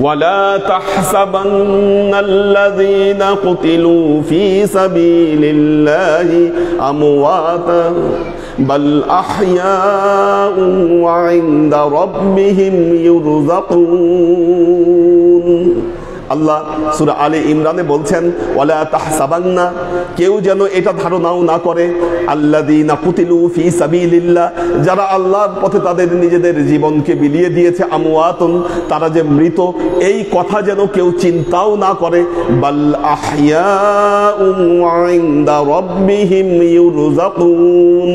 ওয়ালা তাহসাবান্নাল্লাযীনা কুতিলু ফী সাবিলিল্লাহি আমওয়াতা বাল আহইয়াউ ওয়া ইনদা রাব্বিহিম ইউরযাকুন। আল্লাহ সূরা আলে ইমরানে বলছেন, ওয়ালা তাহসাবান্না, কেউ যেন এটা ধারণাও না করে, আল্লাযীনা কুতিলু ফী সাবিলিল্লাহ, যারা আল্লাহর পথে তাদের নিজেদের জীবনকে বিলিয়ে দিয়েছে, আমওয়াতুন, তারা যে মৃত, এই কথা যেন কেউ চিন্তাও না করে। বাল আহইয়াউ ইনদা রাব্বিহিম ইউরযাকুন,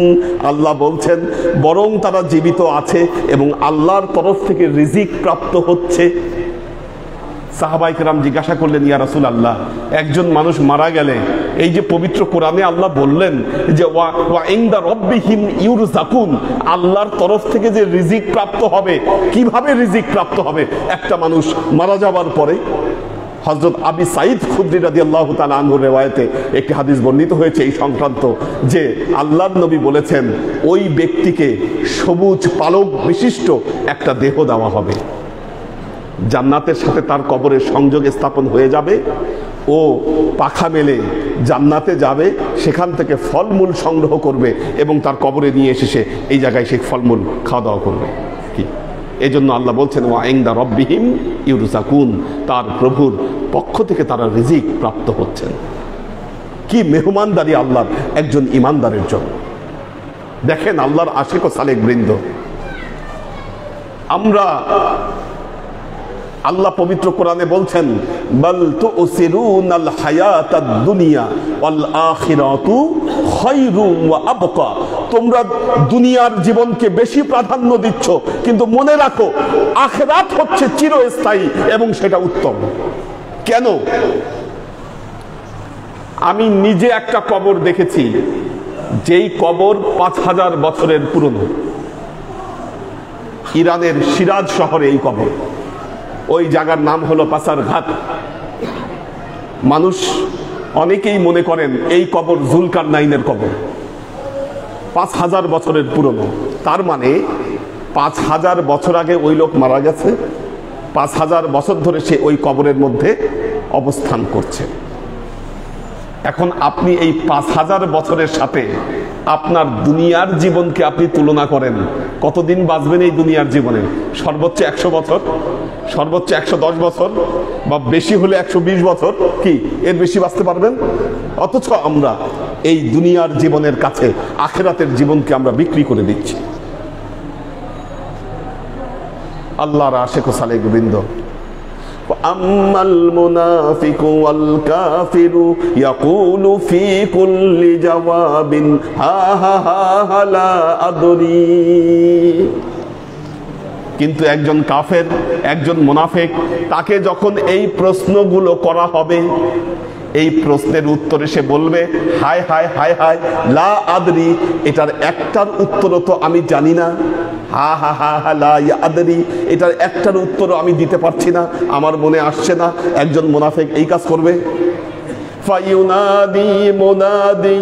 আল্লাহ বলছেন বরং তারা জীবিত আছে এবং আল্লাহর তরফ থেকে রিজিক প্রাপ্ত হচ্ছে। সাহাবায়ে কেরাম জিজ্ঞাসা করলেন, ইয়া রাসূলুল্লাহ, একজন মানুষ মারা গেলে এই যে পবিত্র কোরআনে আল্লাহ বললেন যে ওয়া ইনদা রাব্বিহিম ইউরযাকুন, আল্লাহর তরফ থেকে যে রিজিক প্রাপ্ত হবে, কিভাবে রিজিক প্রাপ্ত হবে? একটা মানুষ মারা যাবার পরে হযরত আবি সাঈদ খুদরি রাদিয়াল্লাহু তাআলা আনহুর রিওয়ায়াতে একটি হাদিস বর্ণিত হয়েছে এই সংক্রান্ত, যে আল্লাহর নবী বলেছেন ওই ব্যক্তিকে সবুজ পালক বিশিষ্ট একটা দেহ দেওয়া হবে, জান্নাতের সাথে তার কবরের সংযোগ স্থাপন হয়ে যাবে, ও পাখা মেলে জান্নাতে যাবে, সেখান থেকে ফলমূল সংগ্রহ করবে এবং তার কবরে নিয়ে এসে সে এই জায়গায় সে ফলমূল খাওয়া দাওয়া করবে। কি এই জন্য আল্লাহ বলছেন, ওয়া ইনদা রাব্বিহিম ইউরযাকুন, তার প্রভুর পক্ষ থেকে তারা রিজিক প্রাপ্ত হচ্ছেন। কি মেহমানদারি আল্লাহর একজন ইমানদারের জন্য। দেখেন আল্লাহর আশিক ও সালেক বৃন্দ, আমরা আল্লাহ পবিত্র কোরআনে বলছেন, বাল তুসিরুনাল হায়াতাদ দুনিয়া ওয়াল আখিরাতু খায়রুম ওয়া আবকা, তোমরা দুনিয়ার জীবনকে বেশি প্রাধান্য দিচ্ছ, কিন্তু মনে রাখো আখিরাত হচ্ছে চিরস্থায়ী এবং সেটা উত্তম। কেন? আমি নিজে একটা কবর দেখেছি, যেই কবর 5000 বছরের পুরনো। ইরানের সিরাজ শহরে এই কবর, ওই জায়গার নাম হলো পাসার ঘাট। মানুষ অনেকেই মনে করেন এই কবর জুলকারনাইনের কবর, 5000 বছরের পুরনো। তার মানে 5000 বছর আগে ওই লোক মারা গেছে 5000 বছর ধরে সে ওই কবরের মধ্যে অবস্থান করছে। এখন আপনি এই 5000 বছরের সাথে আপনার দুনিয়ার জীবনকে আপনি তুলনা করেন, কতদিন বাঁচবেন এই দুনিয়ার জীবনে? সর্বোচ্চ 100 বছর, সর্বোচ্চ 110 বছর, বা বেশি হলে 120 বছর। কি এর বেশি বাঁচতে পারবেন? অথচ আমরা এই দুনিয়ার জীবনের কাছে আখিরাতের জীবনকে আমরা বিক্রি করে দিচ্ছি। আল্লাহর আশিক ও সালেক বৃন্দ, আম্মাল মুনাফিকু ওয়াল কাফিরু ইয়াকুলু ফি কুল্লি জাওয়াবিন হা হা হা লা আদরি। কিন্তু একজন কাফের, একজন মুনাফিক, তাকে যখন এই প্রশ্নগুলো করা হবে, এই প্রশ্নের উত্তরে সে বলবে হায় হায় হায় হায় লা আদরি, এটার একটার উত্তরও তো আমি জানি না। হা হা হা হা লা আদরি, এটার একটার উত্তরও আমি দিতে পারছি না, আমার মনে আসছে না। একজন মুনাফিক এই কাজ করবে। ফায়ুনাদি মুনাদি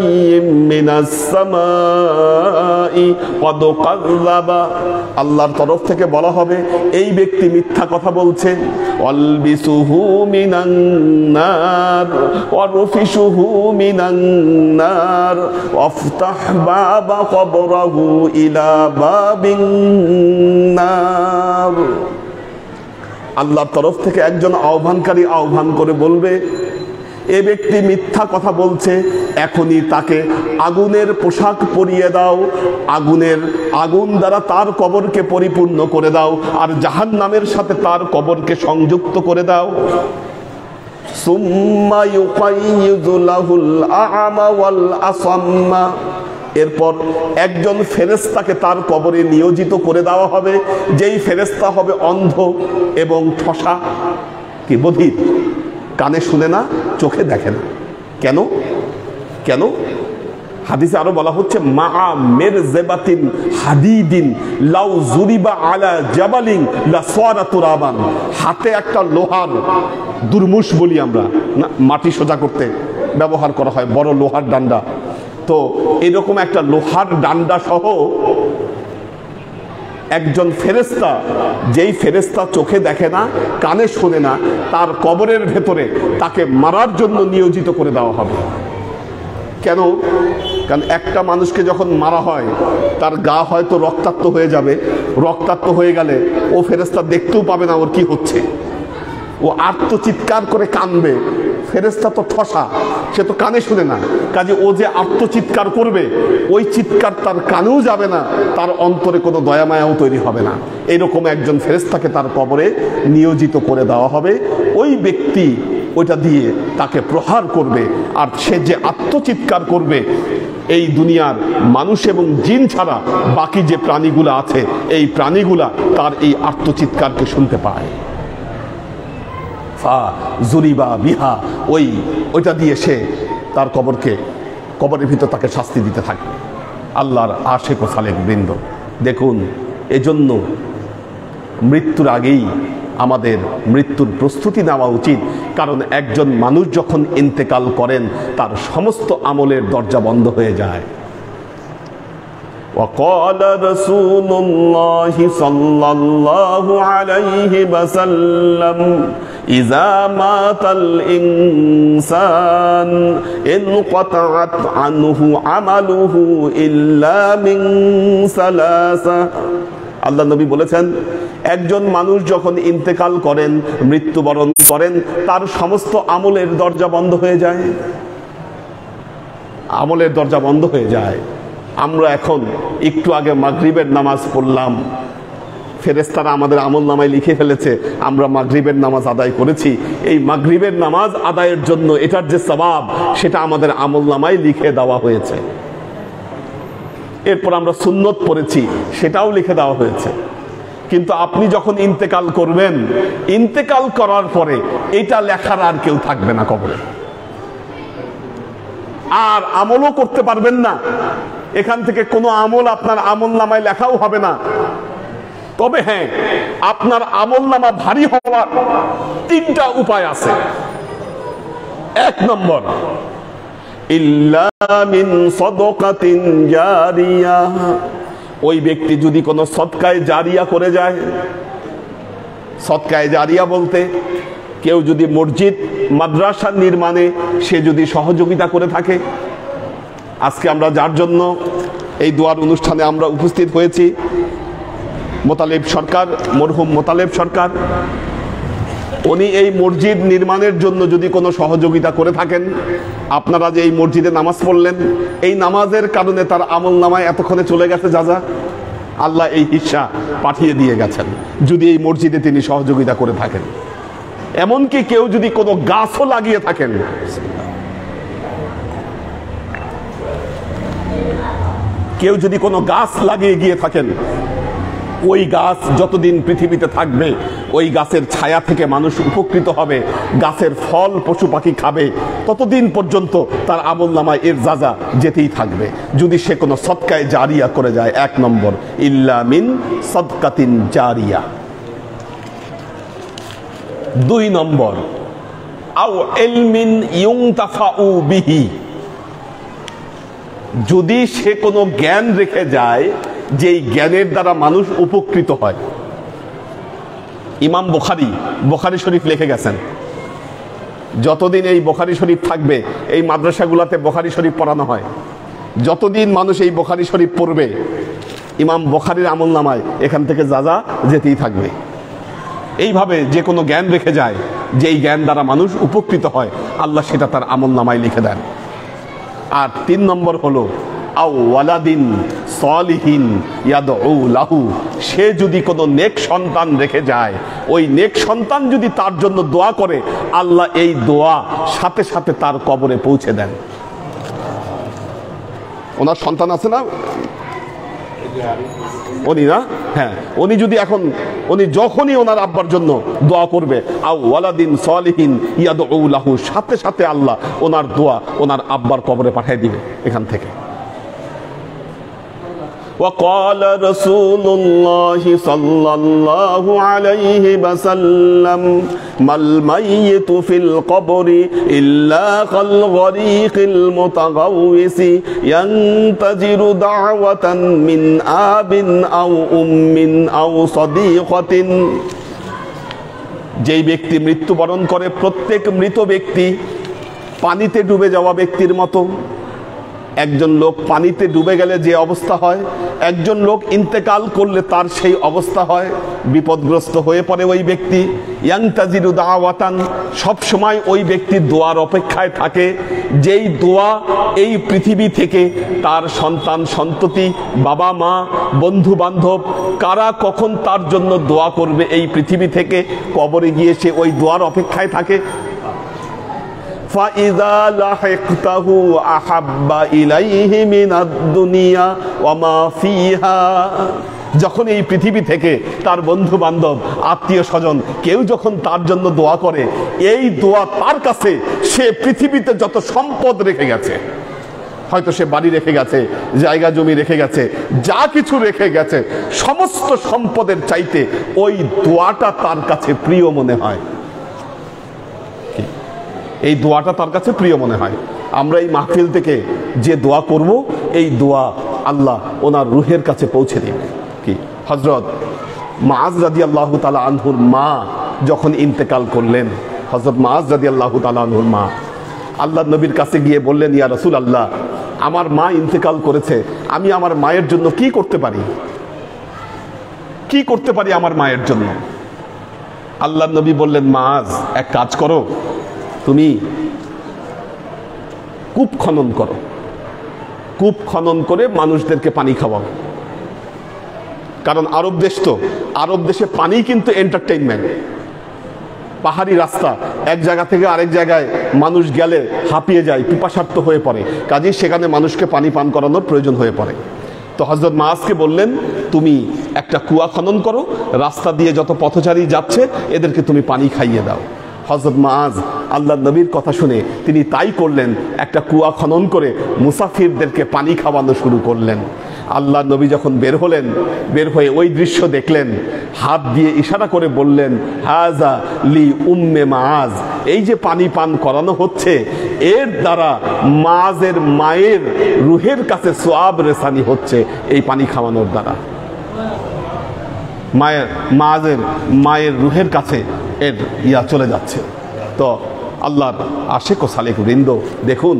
মিনাস সামাই ক্বাদ কাযাবা, আল্লাহর তরফ থেকে বলা হবে এই ব্যক্তি মিথ্যা কথা বলছে। আলবিসুহু মিনান নার ওয়ারফিসুহু মিনান নার ওয়াফতাহ বাবা কবরাহু ইলা বাবিন নার। আল্লাহর তরফ থেকে একজন আহ্বানকারী আহ্বান করে বলবে এ ব্যক্তি মিথ্যা কথা বলছে, এখনই তাকে আগুনের পোশাক পরিয়ে দাও, আগুন দ্বারা তার কবরকে পরিপূর্ণ করে দাও, আর জাহান্নামের সাথে তার কবরকে সংযুক্ত করে দাও। সুম্মা ইউকাইয়িযু লাহুল আ'মা ওয়াল আসাম্মা, এরপর একজন ফেরেশতাকে তার কবরে নিয়োজিত করে দেওয়া হবে, যেই ফেরেশতা হবে অন্ধ এবং ঠসা, কি বধির, কানে শুনে না, চোখে দেখে না। কেন? কেন? হাদিসে আরো বলা হচ্ছে মা মিরজাবাতিন হাদিদিন লাউ জুরিবা আলা জাবালিন লা সারা তুরাবান, হাতে একটা লোহার দুরমুশ বলি আমরা না, মাটি সোজা করতে ব্যবহার করা হয়, বড় লোহার ডান্ডা, তো এরকম একটা লোহার ডান্ডা সহ একজন ফেরেশতা, যেই ফেরেশতা চোখে দেখে না, কানে শোনে না, তার কবরের ভেতরে তাকে মারার জন্য নিয়োজিত করে দেওয়া হবে। কেন? কারণ একটা মানুষকে যখন মারা হয় তার গা হয়তো রক্তাক্ত হয়ে যাবে, রক্তাক্ত হয়ে গেলে ও ফেরেশতা দেখতেও পাবে না ওর কি হচ্ছে, ও আর্তচিৎকার করে কাঁদবে। ফেরেশতা তো ঠসা, সে তো কানে শুনে না, কাজে ও যে আর্তচিৎকার করবে ওই চিৎকার তার কানেও যাবে না, তার অন্তরে কোনো দয়া মায়াও তৈরি হবে না। এইরকম একজন ফেরেশতাকে তার কবরে নিয়োজিত করে দেওয়া হবে। ওই ব্যক্তি ওইটা দিয়ে তাকে প্রহার করবে, আর সে যে আত্মচিৎকার করবে, এই দুনিয়ার মানুষ এবং জিন ছাড়া বাকি যে প্রাণীগুলো আছে, এই প্রাণীগুলা তার এই আত্মচিৎকারকে শুনতে পায়। জুরিবা বিহা, ওইটা দিয়ে সে তার কবরের ভিতর তাকে শাস্তি দিতে থাকবে। আল্লাহর আশিক ও সালেক বৃন্দ, দেখুন, এজন্য মৃত্যুর আগেই আমাদের মৃত্যুর প্রস্তুতি নেওয়া উচিত। কারণ একজন মানুষ যখন ইন্তেকাল করেন তার সমস্ত আমলের দরজা বন্ধ হয়ে যায়। وقال رسول الله صلى الله عليه وسلم إذا مات الإنسان انقطعت عنه عمله إلا من ثلاثة। আল্লাহ নবী বলেছেন একজন মানুষ যখন ইন্তেকাল করেন, মৃত্যুবরণ করেন, তার সমস্ত আমলের দরজা বন্ধ হয়ে যায়, আমলের দরজা বন্ধ হয়ে যায়। আমরা এখন একটু আগে মাগরিবের নামাজ পড়লাম, ফেরেশতারা আমাদের আমল নামায় লিখে ফেলেছে আমরা মাগরিবের নামাজ আদায় করেছি। এই মাগরিবের নামাজ আদায়ের জন্য এটার যে সওয়াব, সেটা আমাদের আমল নামায় লিখে দেওয়া হয়েছে। এরপর আমরা সুন্নত পড়েছি, সেটাও লিখে দেওয়া হয়েছে। কিন্তু আপনি যখন ইন্তেকাল করবেন, ইন্তেকাল করার পরে এটা লেখার আর কেউ থাকবে না কবরে, আর আমলও করতে পারবেন না। এখান থেকে কোনো আমল আপনার আমল নামায় লেখাও হবে না। তবে হ্যাঁ, আপনার আমল নামা ভারী হওয়ার তিনটা উপায় আছে। এক নম্বর, ইল্লা মিন সাদাকাতিন জারিয়াহ, ওই ব্যক্তি যদি কোনো সদকায়ে জারিয়া করে যায়, সদকায়ে জারিয়া বলতে কেউ যদি মসজিদ মাদ্রাসা নির্মাণে সে যদি সহযোগিতা করে থাকে, আজকে আমরা যার জন্য এই দোয়ার অনুষ্ঠানে আমরা উপস্থিত হয়েছি, মোতালেব সরকার, মরহুম মোতালেব সরকার, উনি এই মসজিদ নির্মাণের জন্য যদি কোনো সহযোগিতা করে থাকেন, আপনারা যে এই মসজিদে নামাজ পড়লেন, এই নামাজের কারণে তার আমল নামায় এতক্ষণে চলে গেছে যা আল্লাহ এই হিস্সা পাঠিয়ে দিয়ে গেছেন, যদি এই মসজিদে তিনি সহযোগিতা করে থাকেন। এমনকি কেউ যদি কোনো গাছও লাগিয়ে থাকেন, কেউ যদি কোনো গাছ লাগিয়ে গিয়ে থাকেন, ওই গাছ যতদিন পৃথিবীতে থাকবে ওই গাছের ছায়া থেকে মানুষ উপকৃত হবে, গাছের ফল পশু পাখি খাবে, ততদিন পর্যন্ত তার আমল নামায় এর যাজা যেতেই থাকবে। যদি সে কোনো সদকায়ে জারিয়া করে যায়, 1 নম্বর, ইল্লা মিন সদকাতিন জারিয়া। 2 নম্বর, আও ইলমিন ইউনতাফাউ বিহি, যদি সে কোনো জ্ঞান রেখে যায় যেই জ্ঞানের দ্বারা মানুষ উপকৃত হয়। ইমাম বুখারী শরীফ লিখে গেছেন, যতদিন এই বুখারী শরীফ থাকবে, এই মাদ্রাসাগুলোতে বুখারী শরীফ পড়ানো হয়, যতদিন মানুষ এই বুখারী শরীফ পড়বে, ইমাম বুখারীর আমল নামায় এখান থেকে যাজা যেতেই থাকবে। এইভাবে যে কোনো জ্ঞান রেখে যায়, যেই জ্ঞান দ্বারা মানুষ উপকৃত হয়, আল্লাহ সেটা তার আমল নামায় লিখে দেন। আর 3 নম্বর হলো আও ওয়ালাদিন সলিহিন ইয়াদউ লাহু, সে যদি কোনো নেক সন্তান রেখে যায়, ওই নেক সন্তান যদি তার জন্য দোয়া করে, আল্লাহ এই দোয়া সাথে সাথে তার কবরে পৌঁছে দেন। ওনার সন্তান আছে না উনি, না? হ্যাঁ, উনি যদি এখন উনি যখনই ওনার আব্বার জন্য দোয়া করবে, আও ওয়ালাদিন সলিহিন ইয়াদউ লাহু, সাথে সাথে আল্লাহ ওনার দোয়া ওনার আব্বার কবরে পাঠিয়ে দিবে এখান থেকে। وقال رسول الله صلى الله عليه وسلم ما الميت في القبر إلا كالغريق المتغوث ينتظر دعوة من آب أو أم أو صديقة। যেই ব্যক্তি মৃত্যুবরণ করে, প্রত্যেক মৃত ব্যক্তি পানিতে ডুবে যাওয়া ব্যক্তির মতো। একজন লোক পানিতে ডুবে গেলে যে অবস্থা হয়, একজন লোক ইন্তেকাল করলে তার সেই অবস্থা হয়, বিপদগ্রস্ত হয়ে পড়ে ওই ব্যক্তি। ইয়ান্তাজিরু দাওয়াতান, সব সময় ওই ব্যক্তি দোয়ার অপেক্ষায় থাকে, যেই দোয়া এই পৃথিবী থেকে তার সন্তান সন্ততি, বাবা মা, বন্ধু বান্ধব, কারা কখন তার জন্য দোয়া করবে, এই পৃথিবী থেকে কবরে গিয়ে সে ওই দোয়ার অপেক্ষায় থাকে। فَإِذَا لَحِقْتَهُ أَحَبَّ إِلَيْهِ مِنَ الدُّنْيَا وَمَا فِيهَا, যখন এই পৃথিবী থেকে তার বন্ধু বান্ধব, আত্মীয় স্বজন কেউ যখন তার জন্য দোয়া করে, এই দোয়া তার কাছে সে পৃথিবীতে যত সম্পদ রেখে গেছে, হয়তো সে বাড়ি রেখে গেছে, জায়গা জমি রেখে গেছে, যা কিছু রেখে গেছে, সমস্ত সম্পদের চাইতে ওই দোয়াটা তার কাছে প্রিয় মনে হয়। এই দোয়াটা তার কাছে প্রিয় মনে হয়। আমরা এই মাহফিল থেকে যে দোয়া করব, এই দোয়া আল্লাহ ওনার রুহের কাছে পৌঁছে দিবে। কি হযরত মুআজ রাদিয়াল্লাহু তাআলা আনহুর মা যখন ইন্তেকাল করলেন, হযরত মুআজ রাদিয়াল্লাহু তাআলা আনহুর মা আল্লাহর নবীর কাছে গিয়ে বললেন, ইয়া রাসূলুল্লাহ, আমার মা ইন্তেকাল করেছে, আমি আমার মায়ের জন্য কি করতে পারি, কি করতে পারি আমার মায়ের জন্য? আল্লাহর নবী বললেন, মুআজ, এক কাজ করো, তুমি কূপ খনন করো, কূপ খনন করে মানুষদেরকে পানি খাওয়াও। কারণ আরব দেশ তো, আরব দেশে পানি কিন্তু এন্টারটেইনমেন্ট। পাহাড়ি রাস্তা, এক জায়গা থেকে আরেক জায়গায় মানুষ গেলে হাঁপিয়ে যায়, পিপাসার্ত হয়ে পড়ে, কাজেই সেখানে মানুষকে পানি পান করানোর প্রয়োজন হয়ে পড়ে। তো হযরত মুআজকে বললেন, তুমি একটা কুয়া খনন করো, রাস্তা দিয়ে যত পথচারী যাচ্ছে এদেরকে তুমি পানি খাইয়ে দাও। হযরত মুআজ আল্লাহর নবীর কথা শুনে তিনি তাই করলেন, একটা কুয়া খনন করে মুসাফিরদেরকে পানি খাওয়ানো শুরু করলেন। আল্লাহর নবী যখন বের হলেন, বের হয়ে ওই দৃশ্য দেখলেন, হাত দিয়ে ইশারা করে বললেন, হাযা লি উম্মে মুআজ, এই যে পানি পান করানো হচ্ছে, এর দ্বারা মুআজের মায়ের রুহের কাছে সওয়াব রেসানি হচ্ছে, এই পানি খাওয়ানোর দ্বারা। মায়ের রুহের কাছে এর চলে যাচ্ছে। তো আল্লাহর আশিক ও সালেক বৃন্দ, দেখুন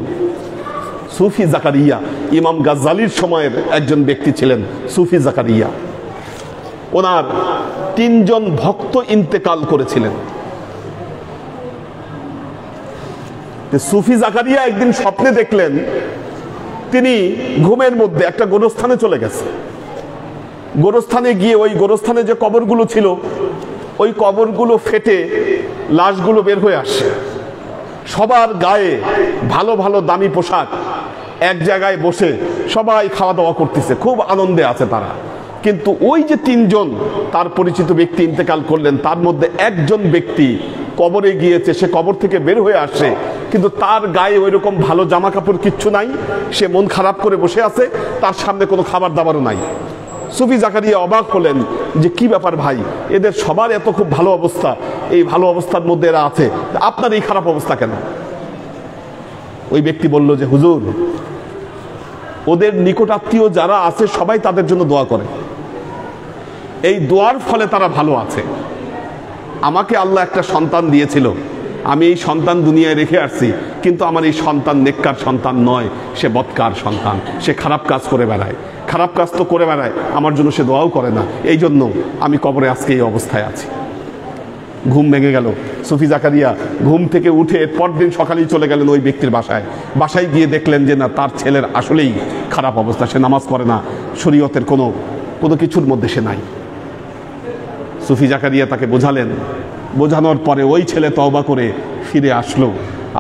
সুফি জাকারিয়া ইমাম গাজ্জালির সময়ের একজন ব্যক্তি ছিলেন। সুফি জাকারিয়া ওনার 3 জন ভক্ত ইন্তেকাল করেছিলেন। সুফি জাকারিয়া একদিন স্বপ্নে দেখলেন তিনি ঘুমের মধ্যে একটা গোরস্থানে চলে গেছে। গোরস্থানে গিয়ে ওই গোরস্থানে যে কবরগুলো ছিল ওই কবরগুলো ফেটে লাশগুলো বের হয়ে আসে। সবার গায়ে ভালো ভালো দামি পোশাক, এক জায়গায় বসে সবাই খাওয়া দাওয়া করতেছে, খুব আনন্দে আছে তারা। কিন্তু ওই যে 3 জন তার পরিচিত ব্যক্তি ইন্তেকাল করলেন, তার মধ্যে একজন ব্যক্তি কবরে গিয়েছে, সে কবর থেকে বের হয়ে আসে, কিন্তু তার গায়ে ওই রকম ভালো জামা কাপড় কিচ্ছু নাই, সে মন খারাপ করে বসে আছে, তার সামনে কোনো খাবার দাবারও নাই। সুফি জাকারিয়া অবাক হলেন যে কি ব্যাপার ভাই, এদের সবার এত খুব ভালো অবস্থা, এই ভালো অবস্থার মধ্যে এরা আছে, আপনার এই খারাপ অবস্থা কেন? ওই ব্যক্তি বলল যে হুজুর, ওদের নিকটাত্মীয় যারা আছে সবাই তাদের জন্য দোয়া করে, এই দোয়ার ফলে তারা ভালো আছে। আমাকে আল্লাহ একটা সন্তান দিয়েছিল, আমি এই সন্তান দুনিয়ায় রেখে আসছি, কিন্তু আমার এই সন্তান নেককার সন্তান নয়, সে বদকার সন্তান, সে খারাপ কাজ করে বেড়ায়, খারাপ কাজ তো করে বেড়ায়, আমার জন্য সে দোয়াও করে না, এই জন্য আমি কবরে আজকে এই অবস্থায় আছি। ঘুম ভেঙে গেল। সুফি জাকারিয়া ঘুম থেকে উঠে পরদিন সকালেই চলে গেলেন ওই ব্যক্তির বাসায়। বাসায় গিয়ে দেখলেন যে না, তার ছেলের আসলেই খারাপ অবস্থা, সে নামাজ পড়ে না, শরীয়তের কোনো কিছুর মধ্যে সে নাই। সুফি জাকারিয়া তাকে বোঝালেন, বোঝানোর পরে ওই ছেলে তওবা করে ফিরে আসলো,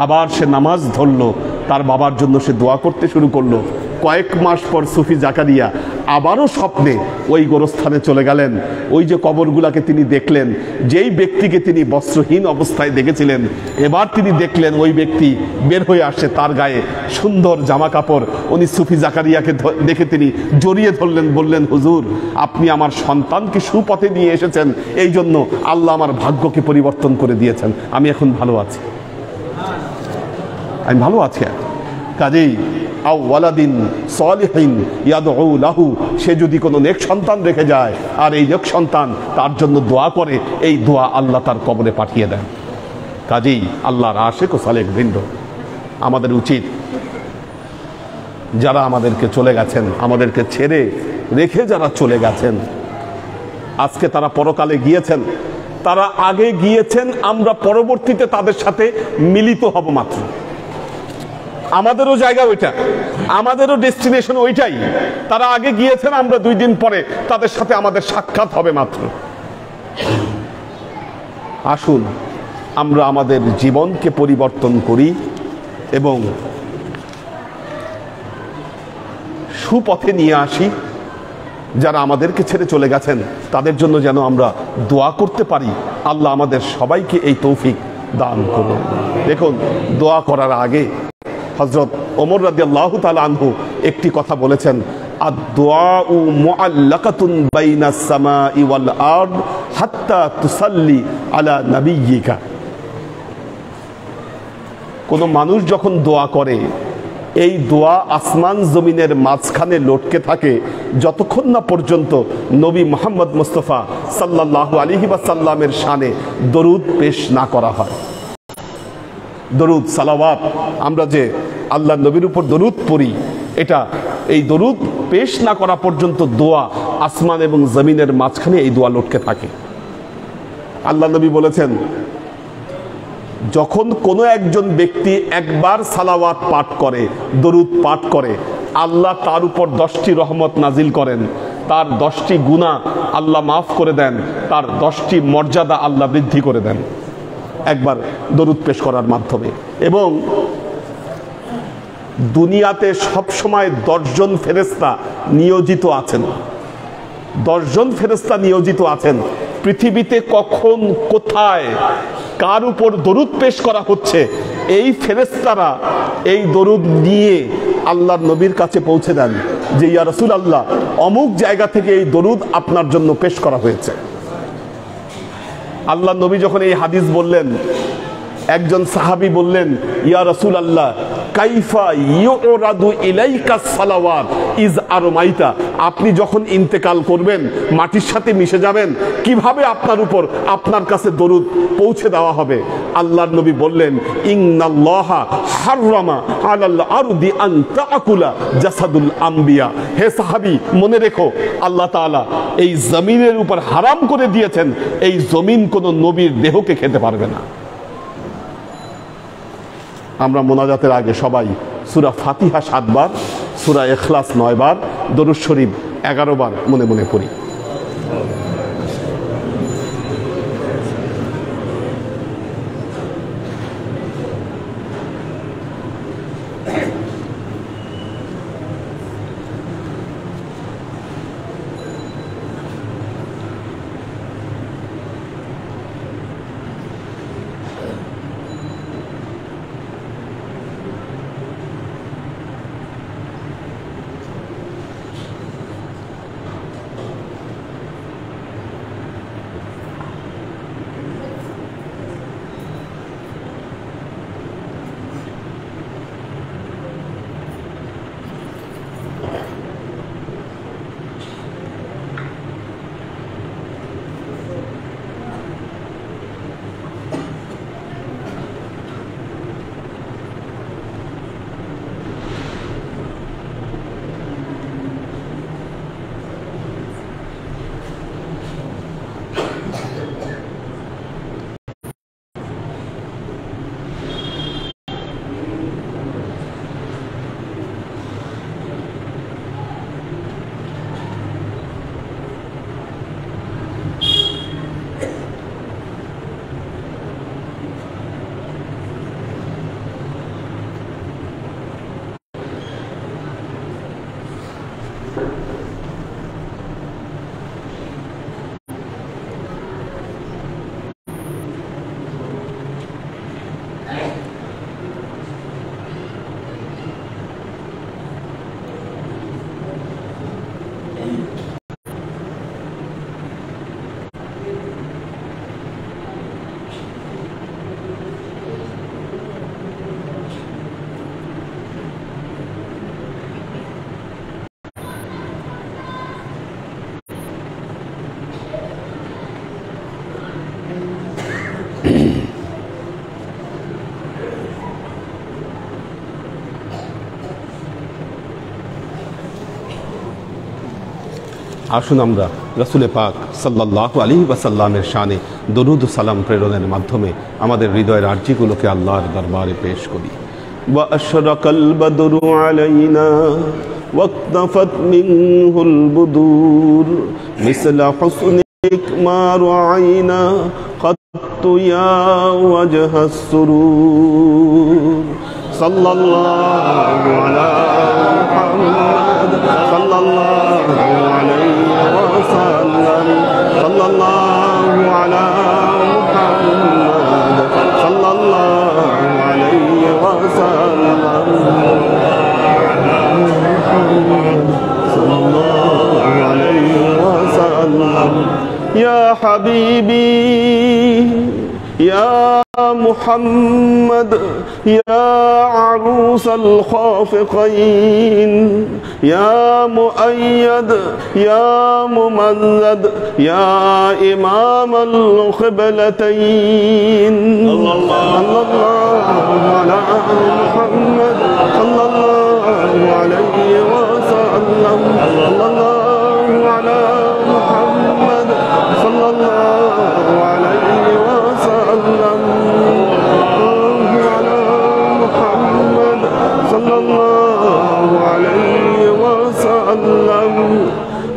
আবার সে নামাজ ধরলো, তার বাবার জন্য সে দোয়া করতে শুরু করলো। কয়েক মাস পর সুফি জাকারিয়া আবারও স্বপ্নে ওই গোরস্থানে চলে গেলেন। ওই যে কবরগুলাকে তিনি দেখলেন, যেই ব্যক্তিকে তিনি বস্ত্রহীন অবস্থায় দেখেছিলেন, এবার তিনি দেখলেন ওই ব্যক্তি বের হয়ে আসছে, তার গায়ে সুন্দর জামা কাপড়। উনি সুফি জাকারিয়াকে দেখে তিনি জড়িয়ে ধরলেন, বললেন হুজুর, আপনি আমার সন্তানকে সুপথে নিয়ে এসেছেন, এই জন্য আল্লাহ আমার ভাগ্যকে পরিবর্তন করে দিয়েছেন, আমি এখন ভালো আছি, আমি ভালো আছি। কাজেই আও ওয়ালাদিন সালিহিন ইয়াদউ লাহু, সে যদি কোনো নেক সন্তান রেখে যায় আর এই নেক সন্তান তার জন্য দোয়া করে, এই দোয়া আল্লাহ তার কবরে পাঠিয়ে দেন। কাজেই আল্লাহর আশিক ও সালেক বৃন্দ, আমাদের উচিত যারা আমাদেরকে চলে গেছেন, আমাদেরকে ছেড়ে রেখে যারা চলে গেছেন, আজকে তারা পরকালে গিয়েছেন, তারা আগে গিয়েছেন, আমরা পরবর্তীতে তাদের সাথে মিলিত হব মাত্র। আমাদেরও জায়গা ওইটা, আমাদেরও ডেস্টিনেশন ওইটাই। তারা আগে গিয়েছেন, আমরা 2 দিন পরে তাদের সাথে আমাদের সাক্ষাৎ হবে মাত্র। আসুন আমরা আমাদের জীবনকে পরিবর্তন করি এবং সুপথে নিয়ে আসি। যারা আমাদেরকে ছেড়ে চলে গেছেন তাদের জন্য যেন আমরা দোয়া করতে পারি। আল্লাহ আমাদের সবাইকে এই তৌফিক দান করুন। দেখুন, দোয়া করার আগে হযরত ওমর রাদিয়াল্লাহু তাআলা আনহু একটি কথা বলেছেন, আদ-দুআউ মুআল্লাকাতুন বাইনাস সামাই ওয়াল আরদ হাত্তা তুসাল্লি আলা নাবিয়্যিকা। কোন মানুষ যখন দোয়া করে, এই দোয়া আসমান জমিনের মাঝখানে লটকে থাকে যতক্ষণ না পর্যন্ত নবী মুহাম্মদ মুস্তাফা সাল্লাল্লাহু আলাইহি ওয়াসাল্লামের শানে দরুদ পেশ না করা হয়। দরুদ সালাওয়াত, আমরা যে আল্লাহ নবীর উপর দরুদ পড়ি, এটা এই দরুদ পেশ না করা পর্যন্ত দোয়া আসমান এবং জমিনের মাঝখানে এই দোয়া লটকে থাকে। আল্লাহ নবী বলেছেন, যখন কোনো একজন ব্যক্তি একবার সালাওয়াত পাঠ করে, দরুদ পাঠ করে, আল্লাহ তার উপর 10টি রহমত নাজিল করেন, তার 10টি গুনাহ আল্লাহ মাফ করে দেন, তার 10টি মর্যাদা আল্লাহ বৃদ্ধি করে দেন একবার দরুদ পেশ করার মাধ্যমে। এবং দুনিয়াতে সব সময় 10 জন ফেরেশতা নিয়োজিত আছেন, 10 জন ফেরেশতা নিয়োজিত আছেন। পৃথিবীতে কখন, কোথায়, কার উপর দরুদ পেশ করা হচ্ছে, এই ফেরেশতারা এই দরুদ নিয়ে আল্লাহর নবীর কাছে পৌঁছে দেন যে ইয়া রাসূলুল্লাহ, অমুক জায়গা থেকে এই দরুদ আপনার জন্য পেশ করা হয়েছে। আল্লাহ নবী যখন এই হাদিস বললেন, একজন সাহাবী বললেন, ইয়া রাসূলুল্লাহ, কাইফা ইউরাদু ইলাইকা সালাওয়াত ইজ আরমাইতা, আপনি যখন ইন্তেকাল করবেন, মাটির সাথে মিশে যাবেন, কিভাবে আপনার উপর আপনার কাছে দরুদ পৌঁছে দেওয়া হবে। আল্লাহর নবী বললেন, ইন্নাল্লাহা হাররামা আলাল আরদি আন তাকুলা জাসাদুল আম্বিয়া। হে সাহাবী, মনে রেখো, আল্লাহ তাআলা এই জমিনের উপর হারাম করে দিয়েছেন, এই জমিন কোন নবীর দেহকে খেতে পারবে না। আমরা মোনাজাতের আগে সবাই সূরা ফাতিহা 7 বার, সূরা ইখলাস 9 বার, দরুদ শরীফ 11 বার মনে মনে পড়ি। আসুন আমরা রাসূলে পাক সাল্লাল্লাহু আলাইহি ওয়াসাল্লামের শানে দরুদ ও সালাম প্রেরণের মাধ্যমে আমাদের হৃদয়ের আরজিগুলোকে আল্লাহর দরবারে পেশ করি। ওয়া আশরাকাল বদরু আলাইনা ওয়াক্তাফাত মিনহুল বুদুর মিসলা হুসনিক মা রাআইনা খাত্তু ইয়া ওয়াজহাস সুরুর সাল্লাল্লাহু আলা মুহাম্মাদ সাল্লাল্লাহু আলাইহি ওয়াসাল্লাম সাল্লাল্লাহু আলা মুহাম্মাদ সাল্লাল্লাহু আলাইহি ওয়াসাল্লাম সাল্লাল্লাহু আলাইহি ওয়াসাল্লাম ইয়া হাবিবি ইয়া محمد يا عروس الخافقين يا مؤيد يا ممجد يا إمام القبلتين صلى الله على محمد صلى الله عليه وسلم صلى الله على محمد صلى الله عليه وسلم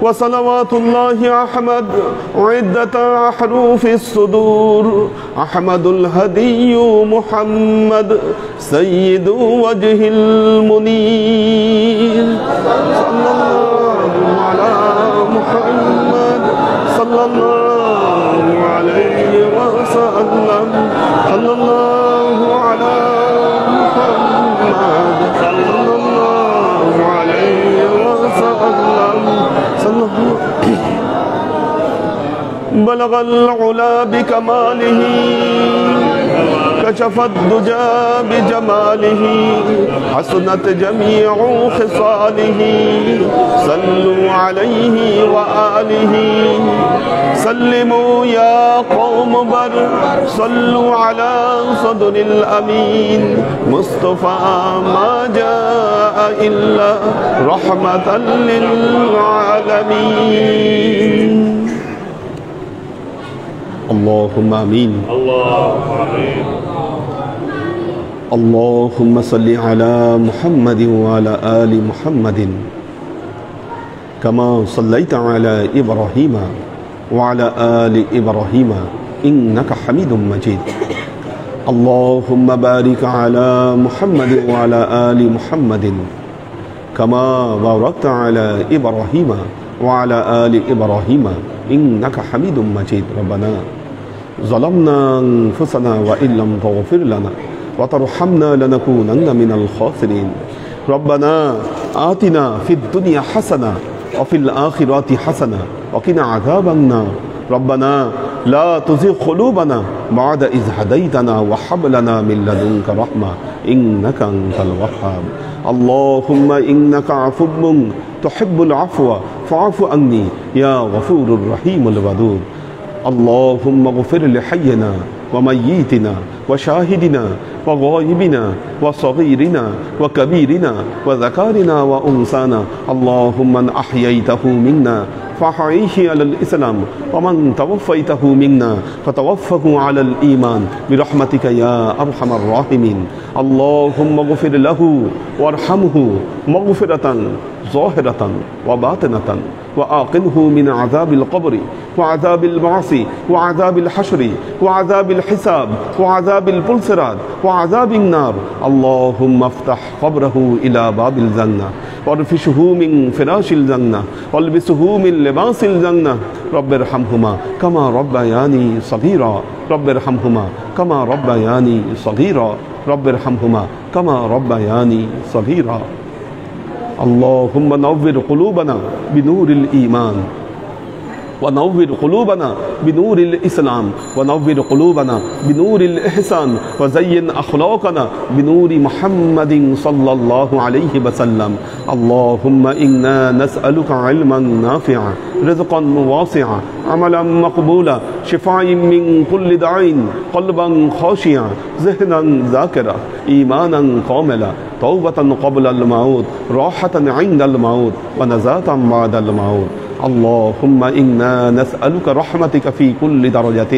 وصلوات الله أحمد عدة أحرف الصدور أحمد الهدي محمد سيد وجه المنير صلى الله على محمد صلى الله عليه وسلم صلى الله على محمد صلى الله عليه وسلم بلغ العلا بكماله كشف الدجى بجماله حسنت جميع خصاله صلوا عليه وآله سلموا يا قوم بر صلوا على صدر الأمين مصطفى ما جاء إلا رحمة للعالمين اللهم آمين اللهم صل على محمد وعلى آل محمد كما صليت على إبراهيم وعلى آل إبراهيم إنك حميد مجيد اللهم بارك على محمد وعلى آل محمد كما باركت على إبراهيم وعلى آل إبراهيم إنك حميد مجيد ربنا ظلمنا أنفسنا وإن لم تغفر لنا وترحمنا لنكونن من الخاسرين ربنا آتنا في الدنيا حسنة وفي الآخرة حسنة وقنا عذاب النار ربنا لا تزغ قلوبنا بعد إذ هديتنا وهب لنا من لدنك رحمة إنك أنت الوهاب اللهم إنك عفو تحب العفو فاعف عني يا غفور الرحيم الودود اللهم اغفر لحينا وميتنا وشاهدنا وغائبنا وصغيرنا وكبيرنا وذكرنا وأنثانا اللهم من أحييته منا فأحيه على الإسلام ومن توفيته منا فتوفه على الإيمان برحمتك يا أرحم الراحمين اللهم اغفر له وارحمه مغفرة ظاهرة وباطنة وآقنه من عذاب القبر وعذاب البعث وعذاب الحشر وعذاب الحساب وعذاب البلسرات وعذاب النار اللهم افتح قبره إلى باب الجنة وارفشه من فراش الجنة والبسه من لباس الجنة رب ارحمهما كما ربياني صغيرا رب ارحمهما كما ربياني صغيرا رب ارحمهما كما ربياني صغيرا اللهم نور قلوبنا بنور الإيمان ونور قلوبنا بنور الإسلام ونور قلوبنا بنور الإحسان وزين أخلاقنا بنور محمد صلى الله عليه وسلم اللهم إنا نسألك علما نافعا رزقا واسعا عملا مقبولا شفاء من كل داء قلبا خاشعا ذهنا ذاكرا إيمانا كاملا توبة قبل الموت راحة عند الموت ونجاة بعد الموت اللهم إنا نسألك رحمتك في كل درجة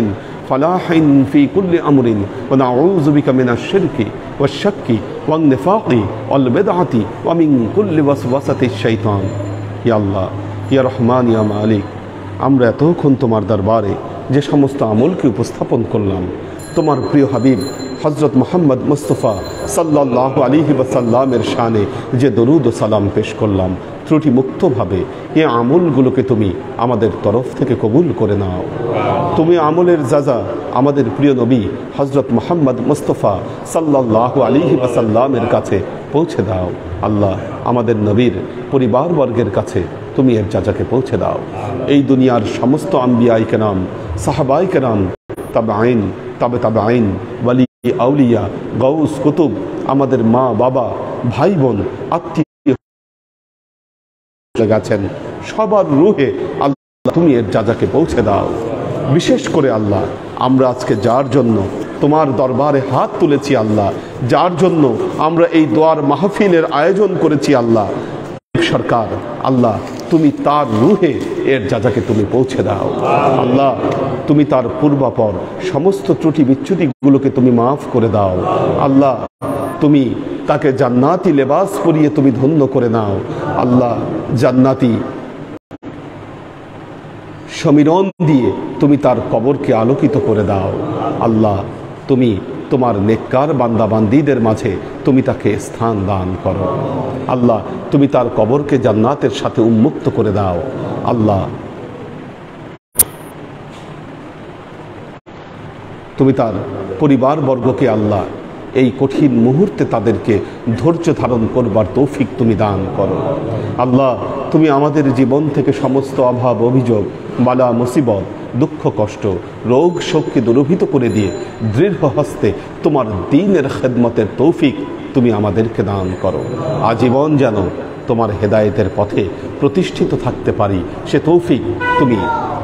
فلاح في كل أمر ونعوذ بك من الشرك والشك والنفاق والبدعة ومن كل وسوسة الشيطان يا الله يا رحمن يا مالك আমরা এতক্ষণ তোমার দরবারে যে সমস্ত আমলকে উপস্থাপন করলাম তোমার প্রিয় হাবিব হযরত মুহাম্মদ মুস্তাফা সাল্লাল্লাহু আলাইহি ওয়াসাল্লামের শানে যে দরুদ ও সালাম পেশ করলাম ত্রুটি মুক্তভাবে এই আমলগুলোকে তুমি আমাদের তরফ থেকে কবুল করে নাও তুমি আমলের যাজা আমাদের প্রিয় নবী হযরত মুহাম্মদ মুস্তাফা সাল্লাল্লাহু আলাইহি ওয়াসাল্লামের কাছে পৌঁছে দাও আল্লাহ আমাদের নবীর পরিবারবর্গের কাছে তুমি এর যাজাকে পৌঁছে দাও এই দুনিয়ার সমস্ত আম্বিয়ায়ে কেরাম সাহাবায়ে কেরাম তাবেঈন তাবেঈন ওয়ালি আউলিয়া গাউস কুতুব আমাদের মা বাবা ভাই বোন আত্মীয় গেছেন সবার রূহে আল্লাহ তুমি এর যাজাকে পৌঁছে দাও বিশেষ করে আল্লাহ আমরা আজকে যার জন্য তোমার দরবারে হাত তুলেছি আল্লাহ যার জন্য আমরা এই দোয়ার মাহফিলের আয়োজন করেছি আল্লাহ সরকার আল্লাহ তুমি তার রূহে এর যাজাকে তুমি পৌঁছে দাও আল্লাহ তুমি তার পূর্বাপর সমস্ত ত্রুটি বিচ্যুতিগুলোকে তুমি মাফ করে দাও আল্লাহ তুমি তাকে জান্নাতি লেবাস পরিয়ে তুমি ধন্য করে নাও আল্লাহ জান্নাতি সমীরণ দিয়ে তুমি তার কবরকে আলোকিত করে দাও আল্লাহ তুমি তোমার নেককার বান্দা বান্দীদের মাঝে তুমি তাকে স্থান দান করো আল্লাহ তুমি তার কবরকে জান্নাতের সাথে উন্মুক্ত করে দাও আল্লাহ তুমি তার পরিবারবর্গকে আল্লাহ এই কঠিন মুহূর্তে তাদেরকে ধৈর্য ধারণ করবার তৌফিক তুমি দান করো আল্লাহ তুমি আমাদের জীবন থেকে সমস্ত অভাব অভিযোগ বালা মুসিবত দুঃখ কষ্ট রোগ শোককে দূরীভূত করে দিয়ে দৃঢ় হস্তে তোমার দ্বীনের খেদমতের তৌফিক তুমি আমাদেরকে দান করো। আজীবন যেন তোমার হেদায়েতের পথে প্রতিষ্ঠিত থাকতে পারি সে তৌফিক তুমি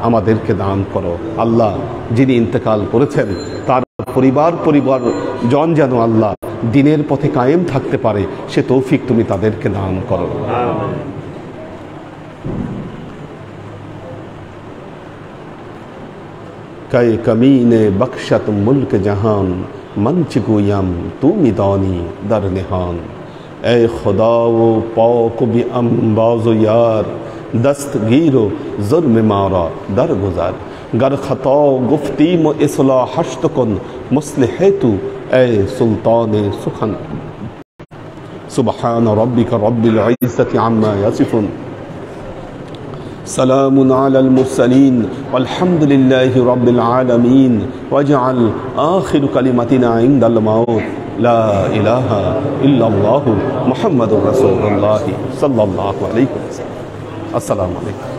আমাদেরকে দান করো। আল্লাহ, যিনি ইন্তেকাল করেছেন তার পরিবার জন যেন আল্লাহ দ্বীনের পথে কায়েম থাকতে পারে সে তৌফিক তুমি তাদেরকে দান করো। कै कमीने बख्शत मुल्क जहान मंच गोयम तू मिदानी दर निहान। ए खुदाओ पाक भी अम्बाज़ो यार दस्तगीरो जुर्म मारा दर गुज़र। गर खता गुफ्तीम इस्लाह हश्त कुन मुस्लिह तू ए सुल्तान सुखन। सुबहान रब्बिक रब्बिल इज़्ज़ति अम्मा यसिफुन सलामुन अलल मुरसलीन वल्हम्दुलिल्लाहि रब्बिल आलमीन वजअल आखिर कलिमतिना इंदल मौत ला इलाहा इल्लल्लाहु मुहम्मदुर रसूलुल्लाह सल्लल्लाहु अलैहि वसल्लम। अस्सलामु अलैकुम।